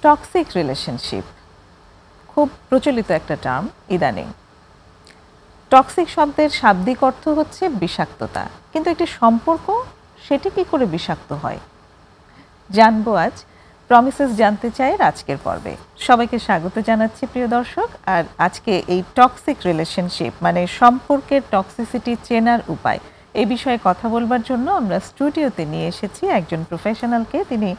Toxic relationship খুব প্রচলিত একটা টার্ম ইদানিং। টক্সিক শব্দের শাব্দিক অর্থ হচ্ছে বিষাক্ততা, কিন্তু একটি সম্পর্ক সেটি কি করে বিষাক্ত হয় জানবো আজ। প্রমিসেস জানতে চাই আজকের পর্বে। সবাইকে স্বাগত জানাচ্ছি প্রিয় দর্শক। আর আজকে এই টক্সিক রিলেশনশিপ মানে সম্পর্কের টক্সিসিটি চেনার উপায় এই বিষয়ে কথা বলবার জন্য আমরা স্টুডিওতে নিয়ে এসেছি একজন প্রফেশনালকে। তিনি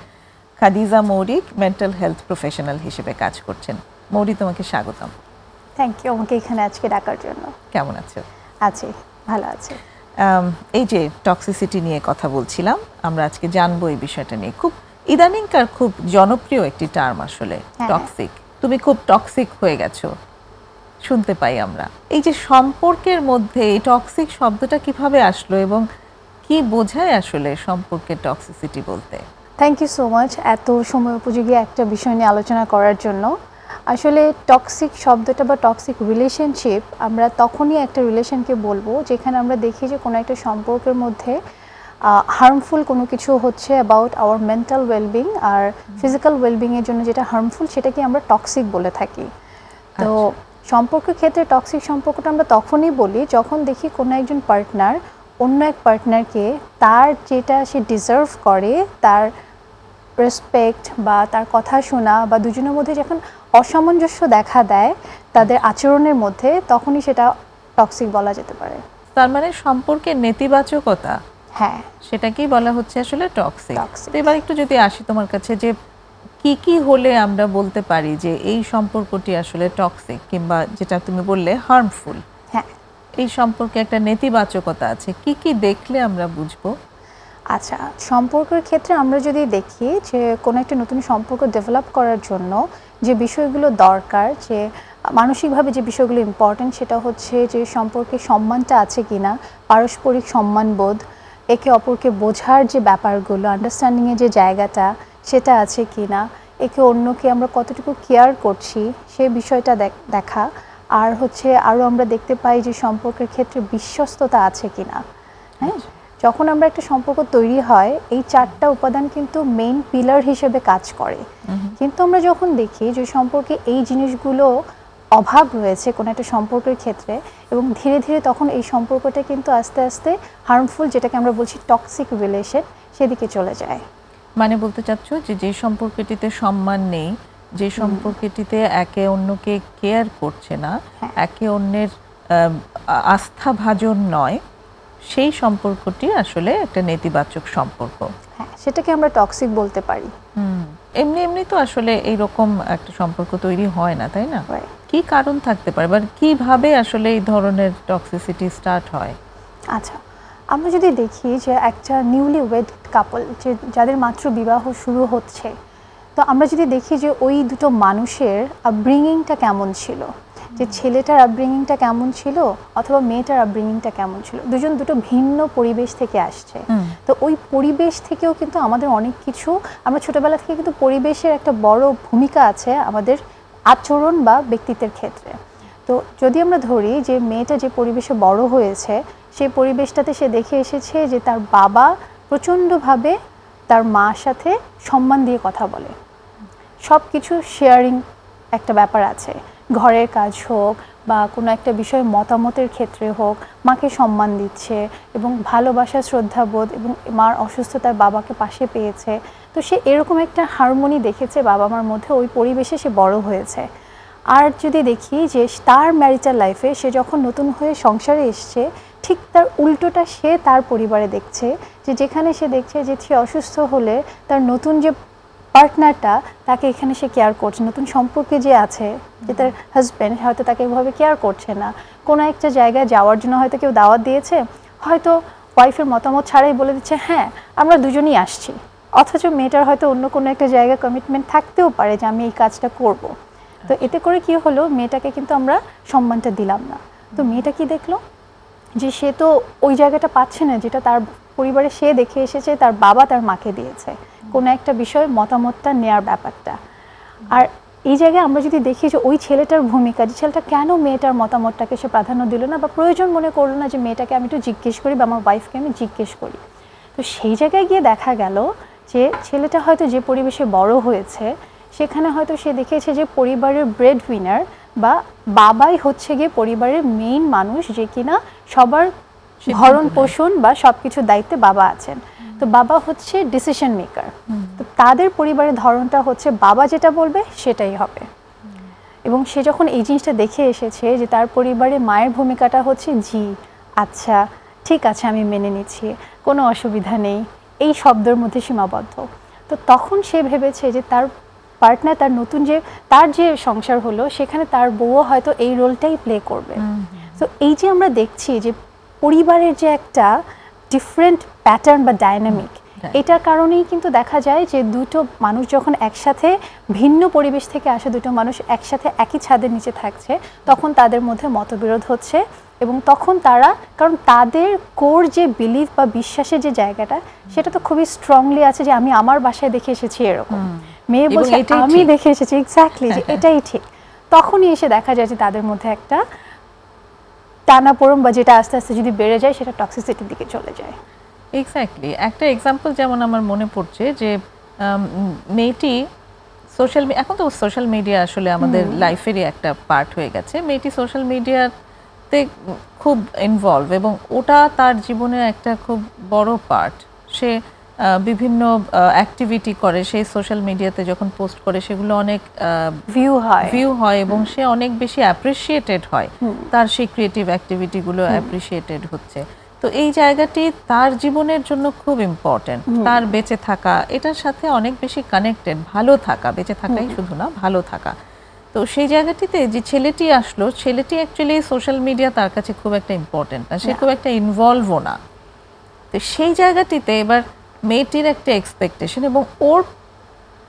খাদিজা মৌরিক, মেন্টাল হেলথ প্রফেশনাল হিসেবে কাজ করছেন। মৌরি, তোমাকে স্বাগতম। থ্যাংক ইউ আমাকে এখানে আজকে ডাকার জন্য। কেমন আছো? আছি, ভালো আছি। এই যে টক্সিসিটি নিয়ে কথা বলছিলাম, আমরা আজকে জানবো এই বিষয়টা নিয়ে। খুব ইদানিংকার খুব জনপ্রিয় একটি টার্ম আসলে টক্সিক। তুমি খুব টক্সিক হয়ে গেছো শুনতে পাই আমরা। এই যে সম্পর্কের মধ্যে এই টক্সিক শব্দটা কিভাবে আসলো এবং কি বোঝায় আসলে সম্পর্কের টক্সিসিটি বলতে? থ্যাংক ইউ সো মাচ এত সময় উপযোগী একটা বিষয় নিয়ে আলোচনা করার জন্য। আসলে টক্সিক শব্দটা বা টক্সিক রিলেশনশিপ আমরা তখনই একটা রিলেশনকে বলবো যেখানে আমরা দেখি যে কোনো একটা সম্পর্কের মধ্যে হার্মফুল কোনো কিছু হচ্ছে অ্যাবাউট আওয়ার মেন্টাল ওয়েলবিং আর ফিজিক্যাল ওয়েলবিংয়ের জন্য যেটা হার্মফুল সেটাকে আমরা টক্সিক বলে থাকি। তো সম্পর্কের ক্ষেত্রে টক্সিক সম্পর্কটা আমরা তখনই বলি যখন দেখি কোনো একজন পার্টনার অন্য এক পার্টনারকে তার যেটা সে ডিজার্ভ করে, তার রেসপেক্ট বা তার কথা শোনা বা দুজনের মধ্যে যখন অসামঞ্জস্য দেখা দেয় তাদের আচরণের মধ্যে, তখনই সেটা টক্সিক বলা যেতে পারে। তার মানে সম্পর্কের নেতিবাচকতা, হ্যাঁ, সেটাকেই বলা হচ্ছে আসলে টক্সিক। তো এবার একটু যদি আসি তোমার কাছে, যে কি কি হলে আমরা বলতে পারি যে এই সম্পর্কটি আসলে টক্সিক, কিংবা যেটা তুমি বললে হার্মফুল, হ্যাঁ, এই সম্পর্কে একটা নেতিবাচকতা আছে, কি কি দেখলে আমরা বুঝবো? আচ্ছা, সম্পর্কের ক্ষেত্রে আমরা যদি দেখি যে কোনো একটা নতুন সম্পর্ক ডেভেলপ করার জন্য যে বিষয়গুলো দরকার, যে মানসিকভাবে যে বিষয়গুলো ইম্পর্টেন্ট, সেটা হচ্ছে যে সম্পর্কে সম্মানটা আছে কিনা, পারস্পরিক সম্মানবোধ, একে অপরকে বোঝার যে ব্যাপারগুলো, আন্ডারস্ট্যান্ডিংয়ের যে জায়গাটা সেটা আছে কিনা, একে অন্যকে আমরা কতটুকু কেয়ার করছি সে বিষয়টা দেখা, আর হচ্ছে আরও আমরা দেখতে পাই যে সম্পর্কের ক্ষেত্রে বিশ্বস্ততা আছে কিনা। হ্যাঁ, যখন আমরা একটা সম্পর্ক তৈরি হয় এই চারটা উপাদান কিন্তু মেইন পিলার হিসেবে কাজ করে। কিন্তু আমরা যখন দেখি যে সম্পর্কে এই জিনিসগুলো অভাব রয়েছে কোনো একটা সম্পর্কের ক্ষেত্রে, এবং ধীরে ধীরে তখন এই সম্পর্কটা কিন্তু আস্তে আস্তে হার্মফুল, যেটাকে আমরা বলছি টক্সিক রিলেশন, সেদিকে চলে যায়। মানে বলতে চাচ্ছ যে যে সম্পর্কটিতে সম্মান নেই, যে সম্পর্কটিতে একে অন্যকে কেয়ার করছে না, একে অন্যের আস্থাভাজন নয়, সেই সম্পর্কটি আসলে একটা নেতিবাচক সম্পর্ক। হ্যাঁ, সেটাকে আমরা টক্সিক বলতে পারি। এমনি এমনি তো আসলে এইরকম একটা সম্পর্ক তৈরি হয় না, তাই না? কি কারণ থাকতে পারে বা কিভাবে আসলে এই ধরনের টক্সিসিটি স্টার্ট হয়? আচ্ছা, আমরা যদি দেখি যে একটা নিউলি ওয়েড কাপল, যে যাদের মাত্র বিবাহ শুরু হচ্ছে, তো আমরা যদি দেখি যে ওই দুটো মানুষের আপব্রিঙ্গিংটা কেমন ছিল, যে ছেলেটার আপব্রিঙ্গিংটা কেমন ছিল অথবা মেয়েটার আপব্রিঙ্গিংটা কেমন ছিল, দুটো ভিন্ন পরিবেশ থেকে আসছে। তো ওই পরিবেশ থেকেও কিন্তু আমাদের অনেক কিছু, আমরা ছোটোবেলা থেকে কিন্তু পরিবেশের একটা বড় ভূমিকা আছে আমাদের আচরণ বা ব্যক্তিত্বের ক্ষেত্রে। তো যদি আমরা ধরি যে মেয়েটা যে পরিবেশে বড় হয়েছে সেই পরিবেশটাতে সে দেখে এসেছে যে তার বাবা প্রচণ্ডভাবে তার মার সাথে সম্মান দিয়ে কথা বলে, সব কিছু শেয়ারিং একটা ব্যাপার আছে, ঘরের কাজ হোক বা কোনো একটা বিষয়ে মতামতের ক্ষেত্রে হোক, মাকে সম্মান দিচ্ছে এবং ভালোবাসা, শ্রদ্ধাবোধ, এবং মার অসুস্থতার বাবাকে পাশে পেয়েছে। তো সে এরকম একটা হারমোনি দেখেছে বাবা মার মধ্যে, ওই পরিবেশে সে বড় হয়েছে। আর যদি দেখি যে তার ম্যারিটাল লাইফে সে যখন নতুন হয়ে সংসারে এসছে, ঠিক তার উল্টোটা সে তার পরিবারে দেখছে, যে যেখানে সে দেখছে যে সে অসুস্থ হলে তার নতুন যে পার্টনারটা তাকে এখানে সে কেয়ার করছে, নতুন সম্পর্কে যে আছে, যে তার হাজব্যান্ড হয়তো তাকে এভাবে কেয়ার করছে না। কোনো একটা জায়গায় যাওয়ার জন্য হয়তো কেউ দাওয়াত দিয়েছে, হয়তো ওয়াইফের মতামত ছাড়াই বলে দিচ্ছে হ্যাঁ আমরা দুজনেই আসছি, অথচ মেয়েটার হয়তো অন্য কোনো একটা জায়গায় কমিটমেন্ট থাকতেও পারে যে আমি এই কাজটা করব। তো এতে করে কি হলো, মেয়েটাকে কিন্তু আমরা সম্মানটা দিলাম না। তো মেয়েটা কি দেখলো যে সে তো ওই জায়গাটা পাচ্ছে না যেটা তার পরিবারে সে দেখে এসেছে তার বাবা তার মাকে দিয়েছে, কোনো একটা বিষয়ে মতামতটা নেয়ার ব্যাপারটা। আর এই জায়গায় আমরা যদি দেখি যে ওই ছেলেটার ভূমিকা, যে ছেলেটা কেন মেয়েটার মতামতটাকে সে প্রাধান্য দিল না বা প্রয়োজন মনে করলো না যে মেয়েটাকে আমি একটু জিজ্ঞেস করি বা আমার ওয়াইফকে আমি জিজ্ঞেস করি, তো সেই জায়গায় গিয়ে দেখা গেল যে ছেলেটা হয়তো যে পরিবেশে বড় হয়েছে সেখানে হয়তো সে দেখেছে যে পরিবারের ব্রেড উইনার বা বাবাই হচ্ছে গিয়ে পরিবারের মেইন মানুষ, যে কিনা সবার ভরণ পোষণ বা সবকিছু দায়িত্বে বাবা আছেন। তো বাবা হচ্ছে ডিসিশন মেকার। তো তাদের পরিবারের ধরনটা হচ্ছে বাবা যেটা বলবে সেটাই হবে। এবং সে যখন এই জিনিসটা দেখে এসেছে যে তার পরিবারে মায়ের ভূমিকাটা হচ্ছে জি আচ্ছা ঠিক আছে আমি মেনে নিচ্ছি, কোনো অসুবিধা নেই, এই শব্দের মধ্যে সীমাবদ্ধ। তো তখন সে ভেবেছে যে তার পার্টনার, তার নতুন যে তার যে সংসার হলো সেখানে তার বউও হয়তো এই রোলটাই প্লে করবে। তো এই যে আমরা দেখছি যে পরিবারের যে একটা ডিফারেন্ট প্যাটার্ন বা ডায়নামিক, এটার কারণেই কিন্তু দেখা যায় যে দুটো মানুষ যখন একসাথে ভিন্ন পরিবেশ থেকে আসে, দুটো মানুষ একসাথে একই ছাদের নিচে থাকছে, তখন তাদের মধ্যে মতবিরোধ হচ্ছে। এবং তখন তারা, কারণ তাদের কোর যে বিলিফ বা বিশ্বাসের যে জায়গাটা, সেটা তো খুবই স্ট্রংলি আছে যে আমি আমার বাসায় দেখে এসেছি এরকম, মেয়ে বলছে আমি দেখে এসেছি এক্স্যাক্টলি যে এটাই ঠিক। তখনই এসে দেখা যায় যে তাদের মধ্যে একটা টানাপোড়েন বা যেটা আস্তে আস্তে যদি বেড়ে যায় সেটা টক্সিসিটির দিকে চলে যায়। এক্স্যাক্টলি। একটা এক্সাম্পল যেমন আমার মনে পড়ছে যে মেয়েটি এখন তো সোশ্যাল মিডিয়া আসলে আমাদের লাইফেরই একটা পার্ট হয়ে গেছে। মেয়েটি সোশ্যাল মিডিয়াতে খুব ইনভলভ এবং ওটা তার জীবনের একটা খুব বড় পার্ট। সে বিভিন্ন অ্যাক্টিভিটি করে, সেই সোশ্যাল মিডিয়াতে যখন পোস্ট করে সেগুলো অনেক ভিউ হয় এবং সে অনেক বেশি অ্যাপ্রিসিয়েটেড হয়, তার সেই ক্রিয়েটিভ অ্যাক্টিভিটিগুলো অ্যাপ্রিসিয়েটেড হচ্ছে। তো এই জায়গাটি তার জীবনের জন্য খুব ইম্পর্টেন্ট। তার বেঁচে থাকা এটার সাথে অনেক বেশি কানেক্টেড, ভালো থাকা, বেঁচে থাকাই শুধু না, ভালো থাকা। তো সেই জায়গাটিতে যে ছেলেটি আসলো, ছেলেটি অ্যাকচুয়ালি সোশ্যাল মিডিয়া তার কাছে খুব একটা ইম্পর্টেন্ট না, সে খুব একটা ইনভলভও না। তো সেই জায়গাটিতে এবার মেয়েটির একটা এক্সপেকটেশন এবং ওর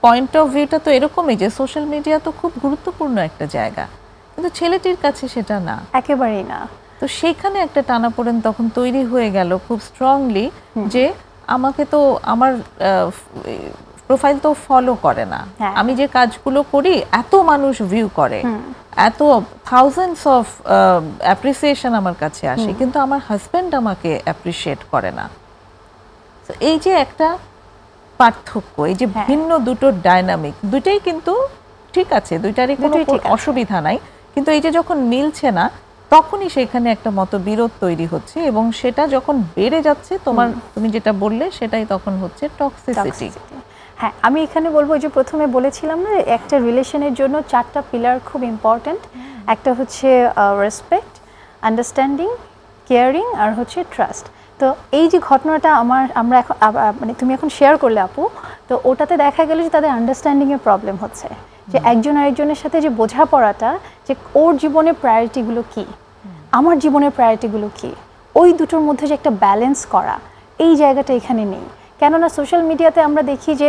পয়েন্ট অফ ভিউটা তো এরকমই যে সোশ্যাল মিডিয়া তো খুব গুরুত্বপূর্ণ একটা জায়গা, কিন্তু ছেলেটির কাছে সেটা না, একেবারেই না। তো সেখানে একটা টানাপোড়েন তখন তৈরি হয়ে গেল খুব স্ট্রংলি যে আমাকে তো আমার প্রোফাইল তো ফলো করে না, আমি যে কাজগুলো করি এত মানুষ ভিউ করে, এত থাউজেন্ডস অফ অ্যাপ্রিসিয়েশন আমার কাছে আসে, কিন্তু আমার হাজব্যান্ড আমাকে অ্যাপ্রিসিয়েট করে না। তো এই যে একটা পার্থক্য, এই যে ভিন্ন দুটো ডায়নামিক, দুইটাই কিন্তু ঠিক আছে, দুইটারই কোনো অসুবিধা নাই, কিন্তু এই যে যখন মিলছে না তখনই সেখানে একটা মতবিরোধ তৈরি হচ্ছে এবং সেটা যখন বেড়ে যাচ্ছে, তুমি যেটা বললে সেটাই তখন হচ্ছে টক্সিসিটি। হ্যাঁ, আমি এখানে বলবো যে প্রথমে বলেছিলাম না, একটা রিলেশনের জন্য 4টা পিলার খুব ইম্পর্ট্যান্ট। একটা হচ্ছে রেসপেক্ট, আন্ডারস্ট্যান্ডিং, কেয়ারিং আর হচ্ছে ট্রাস্ট। তো এই যে ঘটনাটা আমরা এখন মানে তুমি এখন শেয়ার করলে আপু, তো ওটাতে দেখা গেল যে তাদের আন্ডারস্ট্যান্ডিংয়ের প্রবলেম হচ্ছে, যে একজন আরেকজনের সাথে যে বোঝাপড়াটা, যে ওর জীবনের প্রায়োরিটিগুলো কি, আমার জীবনের প্রায়োরিটিগুলো কি, ওই দুটোর মধ্যে যে একটা ব্যালেন্স করা, এই জায়গাটা এখানে নেই। কেননা সোশ্যাল মিডিয়াতে আমরা দেখি যে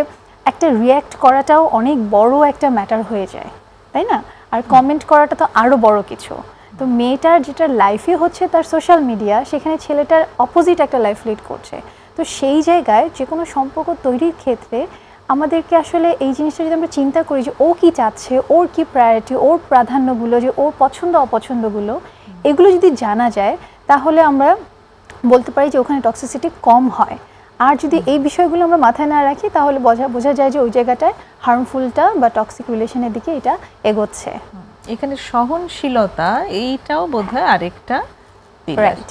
একটা রিয়্যাক্ট করাটাও অনেক বড় একটা ম্যাটার হয়ে যায়, তাই না? আর কমেন্ট করাটা তো আরও বড় কিছু। তো মেয়েটার যেটা লাইফে হচ্ছে তার সোশ্যাল মিডিয়া, সেখানে ছেলেটার অপোজিট একটা লাইফ লিড করছে। তো সেই জায়গায় যে কোনো সম্পর্ক তৈরির ক্ষেত্রে আমাদেরকে আসলে এই জিনিসটা যদি আমরা চিন্তা করি যে ও কি চাচ্ছে, ওর কি প্রায়োরিটি, ওর প্রাধান্যগুলো, যে ওর পছন্দ অপছন্দগুলো, এগুলো যদি জানা যায় তাহলে আমরা বলতে পারি যে ওখানে টক্সিসিটি কম হয়। আর যদি এই বিষয়গুলো আমরা মাথায় না রাখি তাহলে বোঝা যায় যে ওই জায়গাটায় হার্মফুলটা বা টক্সিক রিলেশনের দিকে এটা এগোচ্ছে। এখানে সহনশীলতা এইটাও বোধহয় আরেকটা রাইট,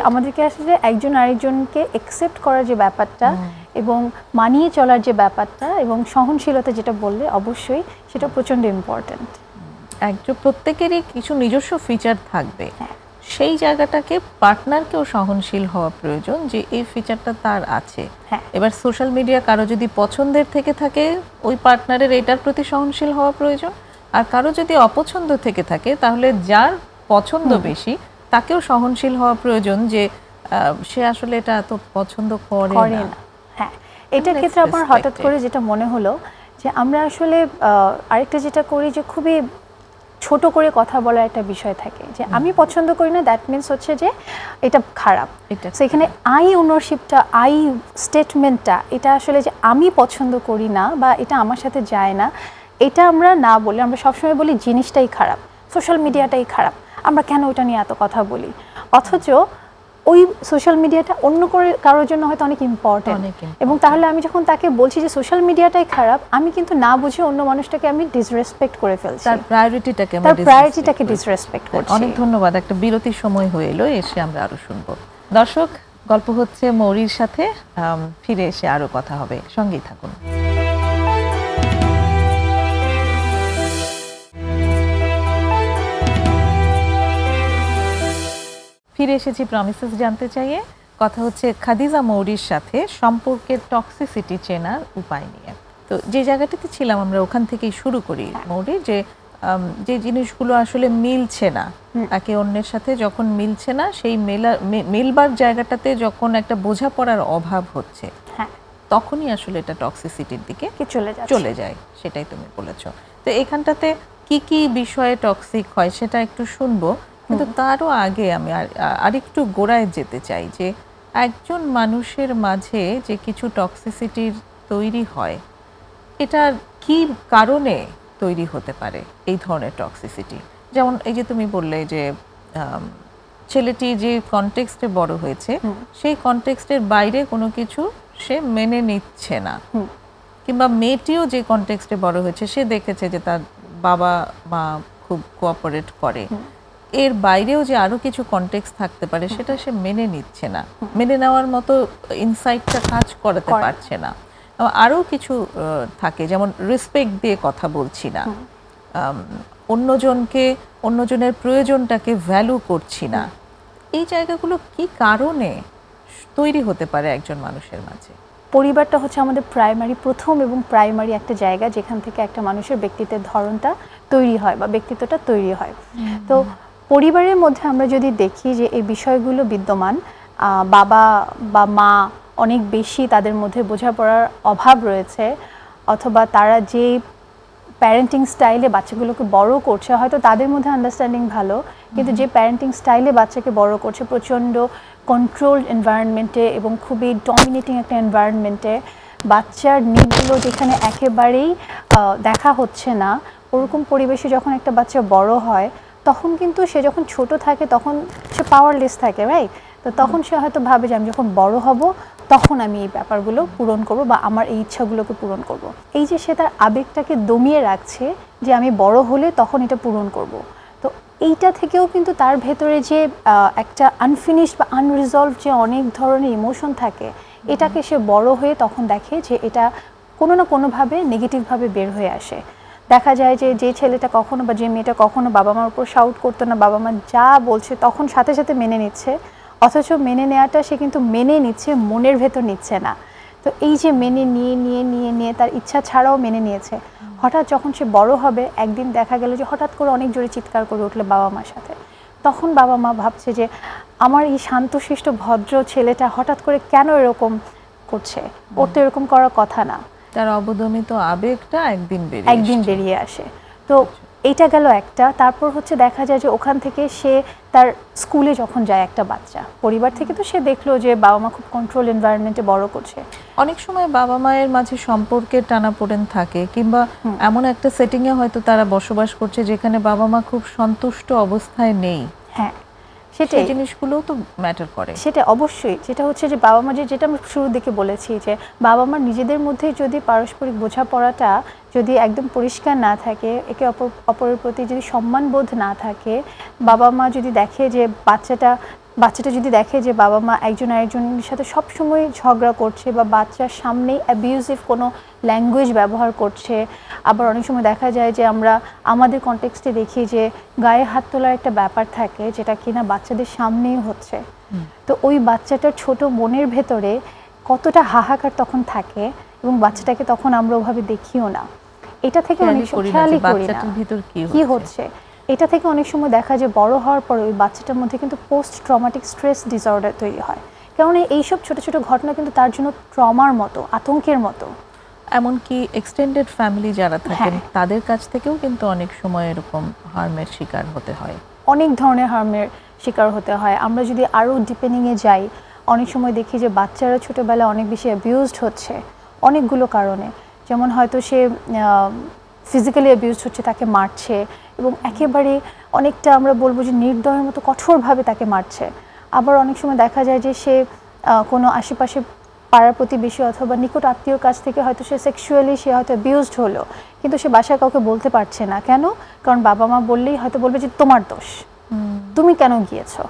আমাদেরকে আসলে একজন আরেকজনকে একসেপ্ট করার যে ব্যাপারটা এবং মানিয়ে চলার যে ব্যাপারটা এবং সহনশীলতা যেটা বললে অবশ্যই সেটা প্রচণ্ড ইম্পর্ট্যান্ট। একজন প্রত্যেকেরই কিছু নিজস্ব ফিচার থাকবে, সেই জায়গাটাকে পার্টনারকেও সহনশীল হওয়া প্রয়োজন যে এই ফিচারটা তার আছে। এবার সোশ্যাল মিডিয়া কারো যদি পছন্দের থেকে থাকে, ওই পার্টনারের এটার প্রতি সহনশীল হওয়া প্রয়োজন, আর কারো যদি অপছন্দ থেকে থাকে তাহলে যার পছন্দ বেশি তাকেও সহনশীল হওয়া প্রয়োজন যে সে আসলে এটা এত পছন্দ করে না। হ্যাঁ, এটার ক্ষেত্রে আমার হঠাৎ করে যেটা মনে হলো যে আমরা আসলে আরেকটা যেটা করি যে খুবই ছোট করে কথা বলার একটা বিষয় থাকে, যে আমি পছন্দ করি না দ্যাট মিনস হচ্ছে যে এটা খারাপ। সো এখানে আই ওনারশিপটা, আই স্টেটমেন্টটা, এটা আসলে যে আমি পছন্দ করি না বা এটা আমার সাথে যায় না, এটা আমরা না বলে আমরা সবসময় বলি জিনিসটাই খারাপ, সোশ্যাল মিডিয়াটাই খারাপ, আমরা কেন ওটা নিয়ে এত কথা বলি, অথচ ওই সোশ্যাল মিডিয়াটা অন্য কারোর জন্য হয়তো অনেক ইম্পর্টেন্ট, এবং তাহলে আমি যখন তাকে বলছি যে সোশ্যাল মিডিয়াটাই খারাপ, আমি কিন্তু না বুঝে অন্য মানুষটাকে আমি ডিসরেসপেক্ট করে ফেলছি, তার প্রায়োরিটিটাকে ডিসরেসপেক্ট করছি। অনেক ধন্যবাদ। একটা বিরতির সময় হয়ে এলো, এসে আমরা আরো শুনবো। দর্শক, গল্প হচ্ছে মৌরির সাথে, ফিরে এসে আরো কথা হবে, সঙ্গেই থাকুন। ফিরে এসেছি প্রমিসেস জানতে চাইয়ে। কথা হচ্ছে খাদিজা মৌরির সাথে সম্পর্কের টক্সিসিটি চেনার উপায় নিয়ে। তো যে জায়গাটাতে ছিলাম আমরা ওখান থেকেই শুরু করি মৌরি, যে জিনিসগুলো আসলে মিলছে না, একে অন্যের সাথে যখন মিলছে না, সেই মিলবার জায়গাটাতে যখন একটা বোঝাপড়ার অভাব হচ্ছে, তখনই আসলে এটা টক্সিসিটির দিকে চলে যায়। সেটাই তুমি বলেছো। তো এখানটাতে কি কি বিষয়ে টক্সিক হয় সেটা একটু শুনবো, কিন্তু তারও আগে আমি আরেকটু গোড়ায় যেতে চাই যে একজন মানুষের মাঝে যে কিছু টক্সিসিটির তৈরি হয়, এটার কি কারণে তৈরি হতে পারে এই ধরনের টক্সিসিটি? যেমন এই যে তুমি বললে যে ছেলেটি যে কনটেক্সটে বড় হয়েছে, সেই কনটেক্সটের বাইরে কোনো কিছু সে মেনে নিচ্ছে না, কিংবা মেয়েটিও যে কনটেক্সটে বড় হয়েছে সে দেখেছে যে তার বাবা মা খুব কোঅপারেট করে, এর বাইরেও যে আরো কিছু কনটেক্সট থাকতে পারে সেটা সে মেনে নিচ্ছে না, মেনে নেওয়ার মতো ইনসাইটটা কাজ করাতে পারছে না। আরো কিছু থাকে, যেমন রেসপেক্ট দিয়ে কথা বলছি না, অন্যজনের প্রয়োজনটাকে ভ্যালু করছি না। এই জায়গাগুলো কি কারণে তৈরি হতে পারে একজন মানুষের মাঝে? পরিবারটা হচ্ছে আমাদের প্রথম এবং প্রাইমারি একটা জায়গা যেখান থেকে একটা মানুষের ব্যক্তিত্বের ধরনটা তৈরি হয় বা ব্যক্তিত্বটা তৈরি হয়। তো পরিবারের মধ্যে আমরা যদি দেখি যে এই বিষয়গুলো বিদ্যমান, বাবা বা মা অনেক বেশি তাদের মধ্যে বোঝাপড়ার অভাব রয়েছে, অথবা তারা যে প্যারেন্টিং স্টাইলে বাচ্চাগুলোকে বড় করছে, হয়তো তাদের মধ্যে আন্ডারস্ট্যান্ডিং ভালো, কিন্তু যে প্যারেন্টিং স্টাইলে বাচ্চাকে বড় করছে প্রচণ্ড কন্ট্রোলড এনভায়রনমেন্টে এবং খুবই ডমিনেটিং একটা এনভায়রনমেন্টে, বাচ্চার নিডগুলো যেখানে একেবারেই দেখা হচ্ছে না, ওরকম পরিবেশে যখন একটা বাচ্চা বড় হয়, তখন কিন্তু সে যখন ছোট থাকে তখন সে পাওয়ারলেস থাকে, রাইট? তো তখন সে হয়তো ভাবে যে আমি যখন বড় হব তখন আমি এই ব্যাপারগুলো পূরণ করব বা আমার এই ইচ্ছাগুলোকে পূরণ করব। এই যে সে তার আবেগটাকে দমিয়ে রাখছে যে আমি বড় হলে তখন এটা পূরণ করব, তো এইটা থেকেও কিন্তু তার ভেতরে যে একটা আনফিনিশড বা আনরিজলভ যে অনেক ধরনের ইমোশন থাকে, এটাকে সে বড় হয়ে তখন দেখে যে এটা কোনো না কোনোভাবে নেগেটিভভাবে বের হয়ে আসে। দেখা যায় যে ছেলেটা কখনো বা যে মেয়েটা কখনো বাবা মার উপর শাউট করতো না, বাবা মা যা বলছে তখন সাথে সাথে মেনে নিচ্ছে, অথচ মেনে নেওয়াটা সে কিন্তু মেনে নিচ্ছে, মনের ভেতর নিচ্ছে না। তো এই যে মেনে নিয়ে তার ইচ্ছা ছাড়াও মেনে নিয়েছে, হঠাৎ যখন সে বড় হবে একদিন দেখা গেল যে হঠাৎ করে অনেক জোরে চিৎকার করে উঠলো বাবা মার সাথে, তখন বাবা মা ভাবছে যে আমার এই শান্তশিষ্ট ভদ্র ছেলেটা হঠাৎ করে কেন এরকম করছে, ওর তো এরকম করার কথা না, তার অবদমিত আবেগটা একদিন বেরিয়ে আসে। তো এইটা গেল একটা। তারপর হচ্ছে দেখা যায় যে ওখান থেকে সে তার স্কুলে যখন যায় একটা বাচ্চা, পরিবার থেকে তো সে দেখলো যে বাবা মা খুব কন্ট্রোল এনভায়রনমেন্টে বড় করছে, অনেক সময় বাবা মায়ের মাঝে সম্পর্কের টানাপোড়েন থাকে, কিংবা এমন একটা সেটিংয়ে হয়তো তারা বসবাস করছে যেখানে বাবা মা খুব সন্তুষ্ট অবস্থায় নেই। হ্যাঁ, সেটাই জিনিসগুলো তো ম্যাটার করে। সেটা অবশ্যই, যেটা হচ্ছে যে বাবা মা যেটা আমরা শুরুর দিকে বলেছি যে বাবা মা নিজেদের মধ্যে যদি পারস্পরিক বোঝাপড়াটা যদি একদম পরিষ্কার না থাকে, একে অপরের প্রতি যদি সম্মানবোধ না থাকে, বাবা মা যদি দেখে যে বাচ্চাটা যদি দেখে যে বাবা মা একজন আরেকজনের সাথে সবসময় ঝগড়া করছে বা বাচ্চার সামনেই অ্যাবিউজিভ কোনো ল্যাঙ্গুয়েজ ব্যবহার করছে, আবার অনেক সময় দেখা যায় যে আমরা আমাদের কনটেক্সটে দেখি যে গায়ে হাত তোলার একটা ব্যাপার থাকে যেটা কিনা বাচ্চাদের সামনেই হচ্ছে, তো ওই বাচ্চাটার ছোট মনের ভেতরে কতটা হাহাকার তখন থাকে এবং বাচ্চাটাকে তখন আমরা ওভাবে দেখিও না, এটা থেকে অনেক খেয়ালই করি না কি হচ্ছে। এটা থেকে অনেক সময় দেখা যায় বড় হওয়ার পরে ওই বাচ্চাটার মধ্যে কিন্তু পোস্ট ট্রমাটিক স্ট্রেস ডিসঅর্ডার তৈরি হয়, কারণ এইসব ছোট ছোট ঘটনা কিন্তু তার জন্য ট্রমার মতো, আতঙ্কের মতো। এমনকি এক্সটেন্ডেড ফ্যামিলি যারা থাকেন তাদের কাছ থেকেও কিন্তু অনেক সময় এরকম হার্মের শিকার হতে হয়, অনেক ধরনের হার্মের শিকার হতে হয়। আমরা যদি আরও ডিপেন্ডিংয়ে যাই, অনেক সময় দেখি যে বাচ্চারা ছোটোবেলায় অনেক বেশি অ্যাবিউজড হচ্ছে অনেকগুলো কারণে, যেমন হয়তো সে ফিজিক্যালি অ্যাবিউজড হচ্ছে, তাকে মারছে এবং একেবারে অনেকটা আমরা বলবো যে নির্দয়ের মতো কঠোরভাবে তাকে মারছে, আবার অনেক সময় দেখা যায় যে সে কোনো আশেপাশে পাড়ার প্রতিবেশী অথবা নিকট আত্মীয়র কাছ থেকে হয়তো সে সেক্সুয়ালি সে হয়তো অ্যাবিউজড হলো, কিন্তু সে বাসায় কাউকে বলতে পারছে না। কেন? কারণ বাবা মা বললেই হয়তো বলবে যে তোমার দোষ, তুমি কেন গিয়েছো।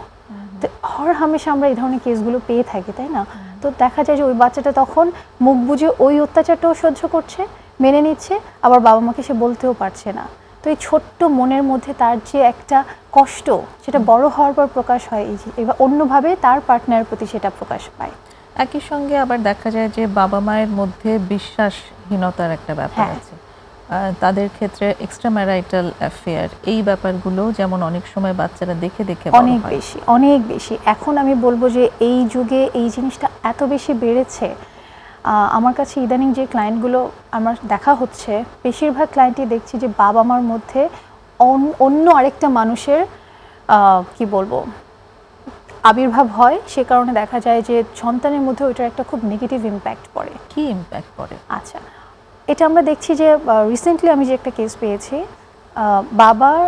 তো হর হামেশা আমরা এই ধরনের কেসগুলো পেয়ে থাকি, তাই না? তো দেখা যায় যে ওই বাচ্চাটা তখন মুখ বুঝে ওই অত্যাচারটাও সহ্য করছে, মেনে নিচ্ছে, আবার বাবা মাকে সে বলতেও পারছে না। তো এই ছোট্ট মনের মধ্যে তার যে একটা কষ্ট, সেটা বড় হওয়ার পর প্রকাশ হয়, এই যে এবার অন্যভাবে তার পার্টনারের প্রতি সেটা প্রকাশ পায়। একই সঙ্গে আবার দেখা যায় যে বাবা মায়ের মধ্যে বিশ্বাসহীনতার একটা ব্যাপার আছে। তাদের ক্ষেত্রে এক্সট্রা ম্যারাইটাল অ্যাফেয়ার, এই ব্যাপারগুলো যেমন অনেক সময় বাচ্চারা দেখে দেখে অনেক বেশি অনেক বেশি। এখন আমি বলবো যে এই যুগে এই জিনিসটা এত বেশি বেড়েছে। আমার কাছে ইদানিং যে ক্লায়েন্টগুলো আমার দেখা হচ্ছে, বেশিরভাগ ক্লায়েন্টই দেখছি যে বাবা মার মধ্যে অন্য আরেকটা মানুষের কি বলবো আবির্ভাব হয়, সে কারণে দেখা যায় যে সন্তানের মধ্যে ওইটার একটা খুব নেগেটিভ ইম্প্যাক্ট পড়ে। কি ইম্প্যাক্ট পড়ে? আচ্ছা, এটা আমরা দেখছি যে রিসেন্টলি আমি যে একটা কেস পেয়েছি, বাবার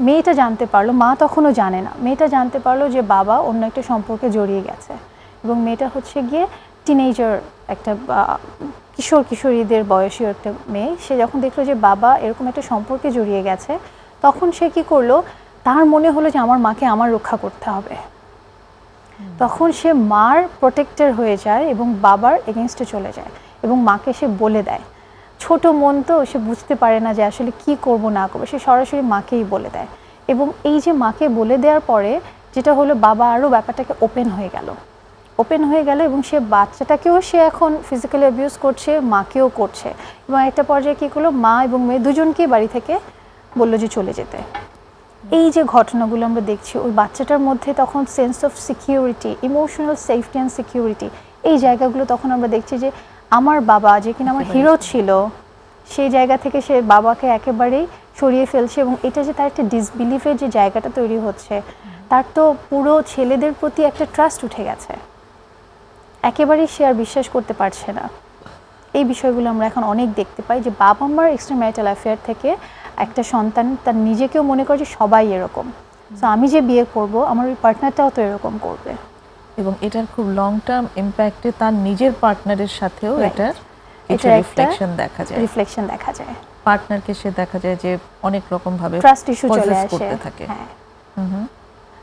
মেয়েটা জানতে পারলো, মা তখনও জানে না, মেয়েটা জানতে পারলো যে বাবা অন্য একটা সম্পর্কে জড়িয়ে গেছে, এবং মেয়েটা হচ্ছে গিয়ে টিনেজার, একটা কিশোর কিশোরীদের বয়সী একটা মেয়ে। সে যখন দেখলো যে বাবা এরকম একটা সম্পর্কে জড়িয়ে গেছে, তখন সে কি করলো, তার মনে হলো যে আমার মাকে আমার রক্ষা করতে হবে। তখন সে মার প্রোটেক্টর হয়ে যায় এবং বাবার এগেনস্টে চলে যায় এবং মাকে সে বলে দেয়। ছোট মন তো, সে বুঝতে পারে না যে আসলে কি করব না করবো, সে সরাসরি মাকেই বলে দেয়। এবং এই যে মাকে বলে দেওয়ার পরে যেটা হলো, বাবা আরও ব্যাপারটাকে ওপেন হয়ে গেল এবং সে বাচ্চাটাকেও সে এখন ফিজিক্যালি অ্যাবিউজ করছে, মাকেও করছে। এবং একটা পর্যায়ে কী করলো, মা এবং মেয়ে দুজনকেই বাড়ি থেকে বললো যে চলে যেতে। এই যে ঘটনাগুলো আমরা দেখছি, ওই বাচ্চাটার মধ্যে তখন sense of security, emotional safety and security, এই জায়গাগুলো তখন আমরা দেখছি যে আমার বাবা যে কিনা আমার হিরো ছিল, সেই জায়গা থেকে সে বাবাকে একেবারেই সরিয়ে ফেলছে। এবং এটা যে তার একটা ডিসবিলিভের যে জায়গাটা তৈরি হচ্ছে, তার তো পুরো ছেলেদের প্রতি একটা ট্রাস্ট উঠে গেছে, একেবারেই সে আর বিশ্বাস করতে পারছে না। এই বিষয়গুলো আমরা এখন অনেক দেখতে পাই যে বাবা মার এক্সট্রা ম্যারিটাল অ্যাফেয়ার থেকে একটা সন্তান তার নিজেকেও মনে করে যে সবাই এরকম, সো আমি যে বিয়ে করব আমার ওই পার্টনারটাও তো এরকম করবে। এবং এটার খুব লং টার্ম ইম্প্যাক্টে তার নিজের পার্টনারের সাথেও এটার রিফ্লেকশন দেখা যায়। পার্টনারকে সে দেখা যায় যে অনেক রকম ভাবে ট্রাস্ট ইস্যু চলে আসে। হ্যাঁ,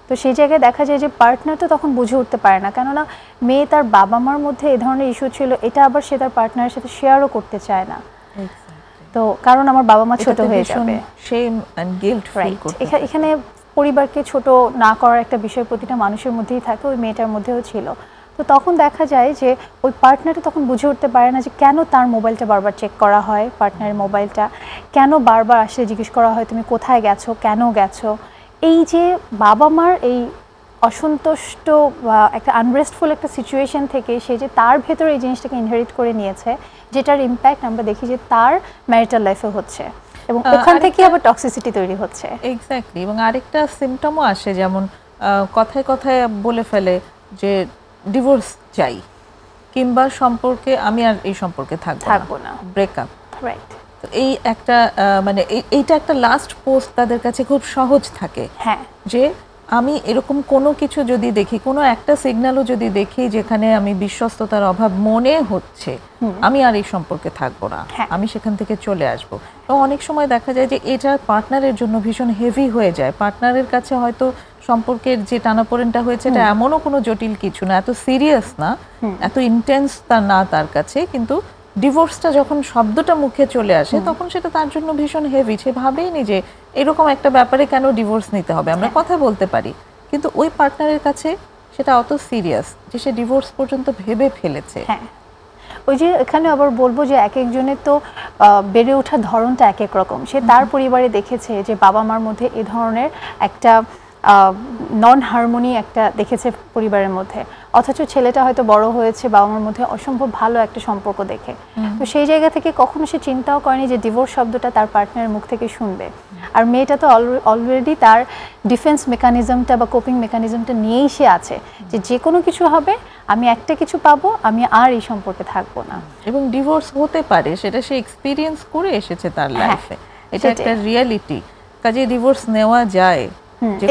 তো সেই জায়গায় দেখা যায় যে পার্টনার তো তখন বুঝে উঠতে পারে না, কেননা মেয়ে তার বাবা মার মধ্যে এই ধরনের ইস্যু ছিল, এটা আবার সে তার পার্টনারের সাথে শেয়ারও করতে চায় না। তো কারণ আমার বাবা মা ছোট হয়ে যাবে, শেম এন্ড গিল্ট ফিল করতে। এখানে পরিবারকে ছোট না করার একটা বিষয় প্রতিটা মানুষের মধ্যেই থাকে, ওই মেয়েটার মধ্যেও ছিল। তো তখন দেখা যায় যে ওই পার্টনারটা তখন বুঝে উঠতে পারে না যে কেন তার মোবাইলটা বারবার চেক করা হয়, পার্টনারের মোবাইলটা কেন বারবার আসলে জিজ্ঞেস করা হয় তুমি কোথায় গেছো, কেন গেছো। এই যে বাবা মার এই অসন্তুষ্ট বা একটা আনরেস্টফুল একটা সিচুয়েশন থেকে সে যে তার ভেতরে এই জিনিসটাকে ইনহেরিট করে নিয়েছে, যেটার ইম্প্যাক্ট আমরা দেখি যে তার ম্যারিটাল লাইফে হচ্ছে এবং ওখান থেকে আবার টক্সিসিটি তৈরি হচ্ছে। এক্স্যাক্টলি। এবং আরেকটা সিমটমও আসে, যেমন কথায় কথায় বলে ফেলে যে ডিভোর্স চাই, কিংবা সম্পর্কে আমি আর এই সম্পর্কে থাকবো না, ব্রেকআপ। রাইট। তো এই একটা মানে এইটা একটা লাস্ট পোস্ট তাদের কাছে খুব সহজ থাকে। হ্যাঁ, যে আমি এরকম কোনো কিছু যদি দেখি, কোনো একটা সিগন্যালও যদি দেখি যেখানে আমি বিশ্বস্ততার অভাব মনে হচ্ছে, আমি আর এই সম্পর্কে থাকবো না, আমি সেখান থেকে চলে আসবো। এবং অনেক সময় দেখা যায় যে এটা পার্টনারের জন্য ভীষণ হেভি হয়ে যায়। পার্টনারের কাছে হয়তো সম্পর্কের যে টানাপোড়েনটা হয়েছে এটা এমনও কোনো জটিল কিছু না, এত সিরিয়াস না, এত ইন্টেন্স না তার কাছে, কিন্তু ডিভোর্সটা যখন শব্দটা মুখে চলে আসে তখন সেটা তার জন্য ভীষণ হেভি। সে ভাবেই নি যে এরকম একটা ব্যাপারে কেন ডিভোর্স নিতে হবে, আমরা কথা বলতে পারি, কিন্তু ওই পার্টনারের কাছে সেটা অত সিরিয়াস যে সে ডিভোর্স পর্যন্ত ভেবে ফেলেছে। হ্যাঁ, ওই যে এখানে আবার বলবো যে এক একজনের তো বেড়ে ওঠার ধরনটা এক এক রকম। সে তার পরিবারে দেখেছে যে বাবা মার মধ্যে এ ধরনের একটা নন হারমোনি একটা দেখেছে পরিবারের মধ্যে, অথচ ছেলেটা হয়তো বড় হয়েছে বাবা মার মধ্যে অসম্ভব ভালো একটা সম্পর্ক দেখে। তো সেই জায়গা থেকে কখনো সে চিন্তাও করেনি যে ডিভোর্স শব্দটা তার পার্টনারের মুখ থেকে শুনবে। আর মেয়েটা তো অলরেডি তার ডিফেন্স মেকানিজমটা বা কোপিং মেকানিজমটা নিয়েই সে আছে যে যে কোনো কিছু হবে, আমি একটা কিছু পাবো, আমি আর এই সম্পর্কে থাকবো না। এবং ডিভোর্স হতে পারে, সেটা সে এক্সপিরিয়েন্স করে এসেছে তার লাইফে, এটা একটা রিয়ালিটি। কাজে ডিভোর্স নেওয়া যায়,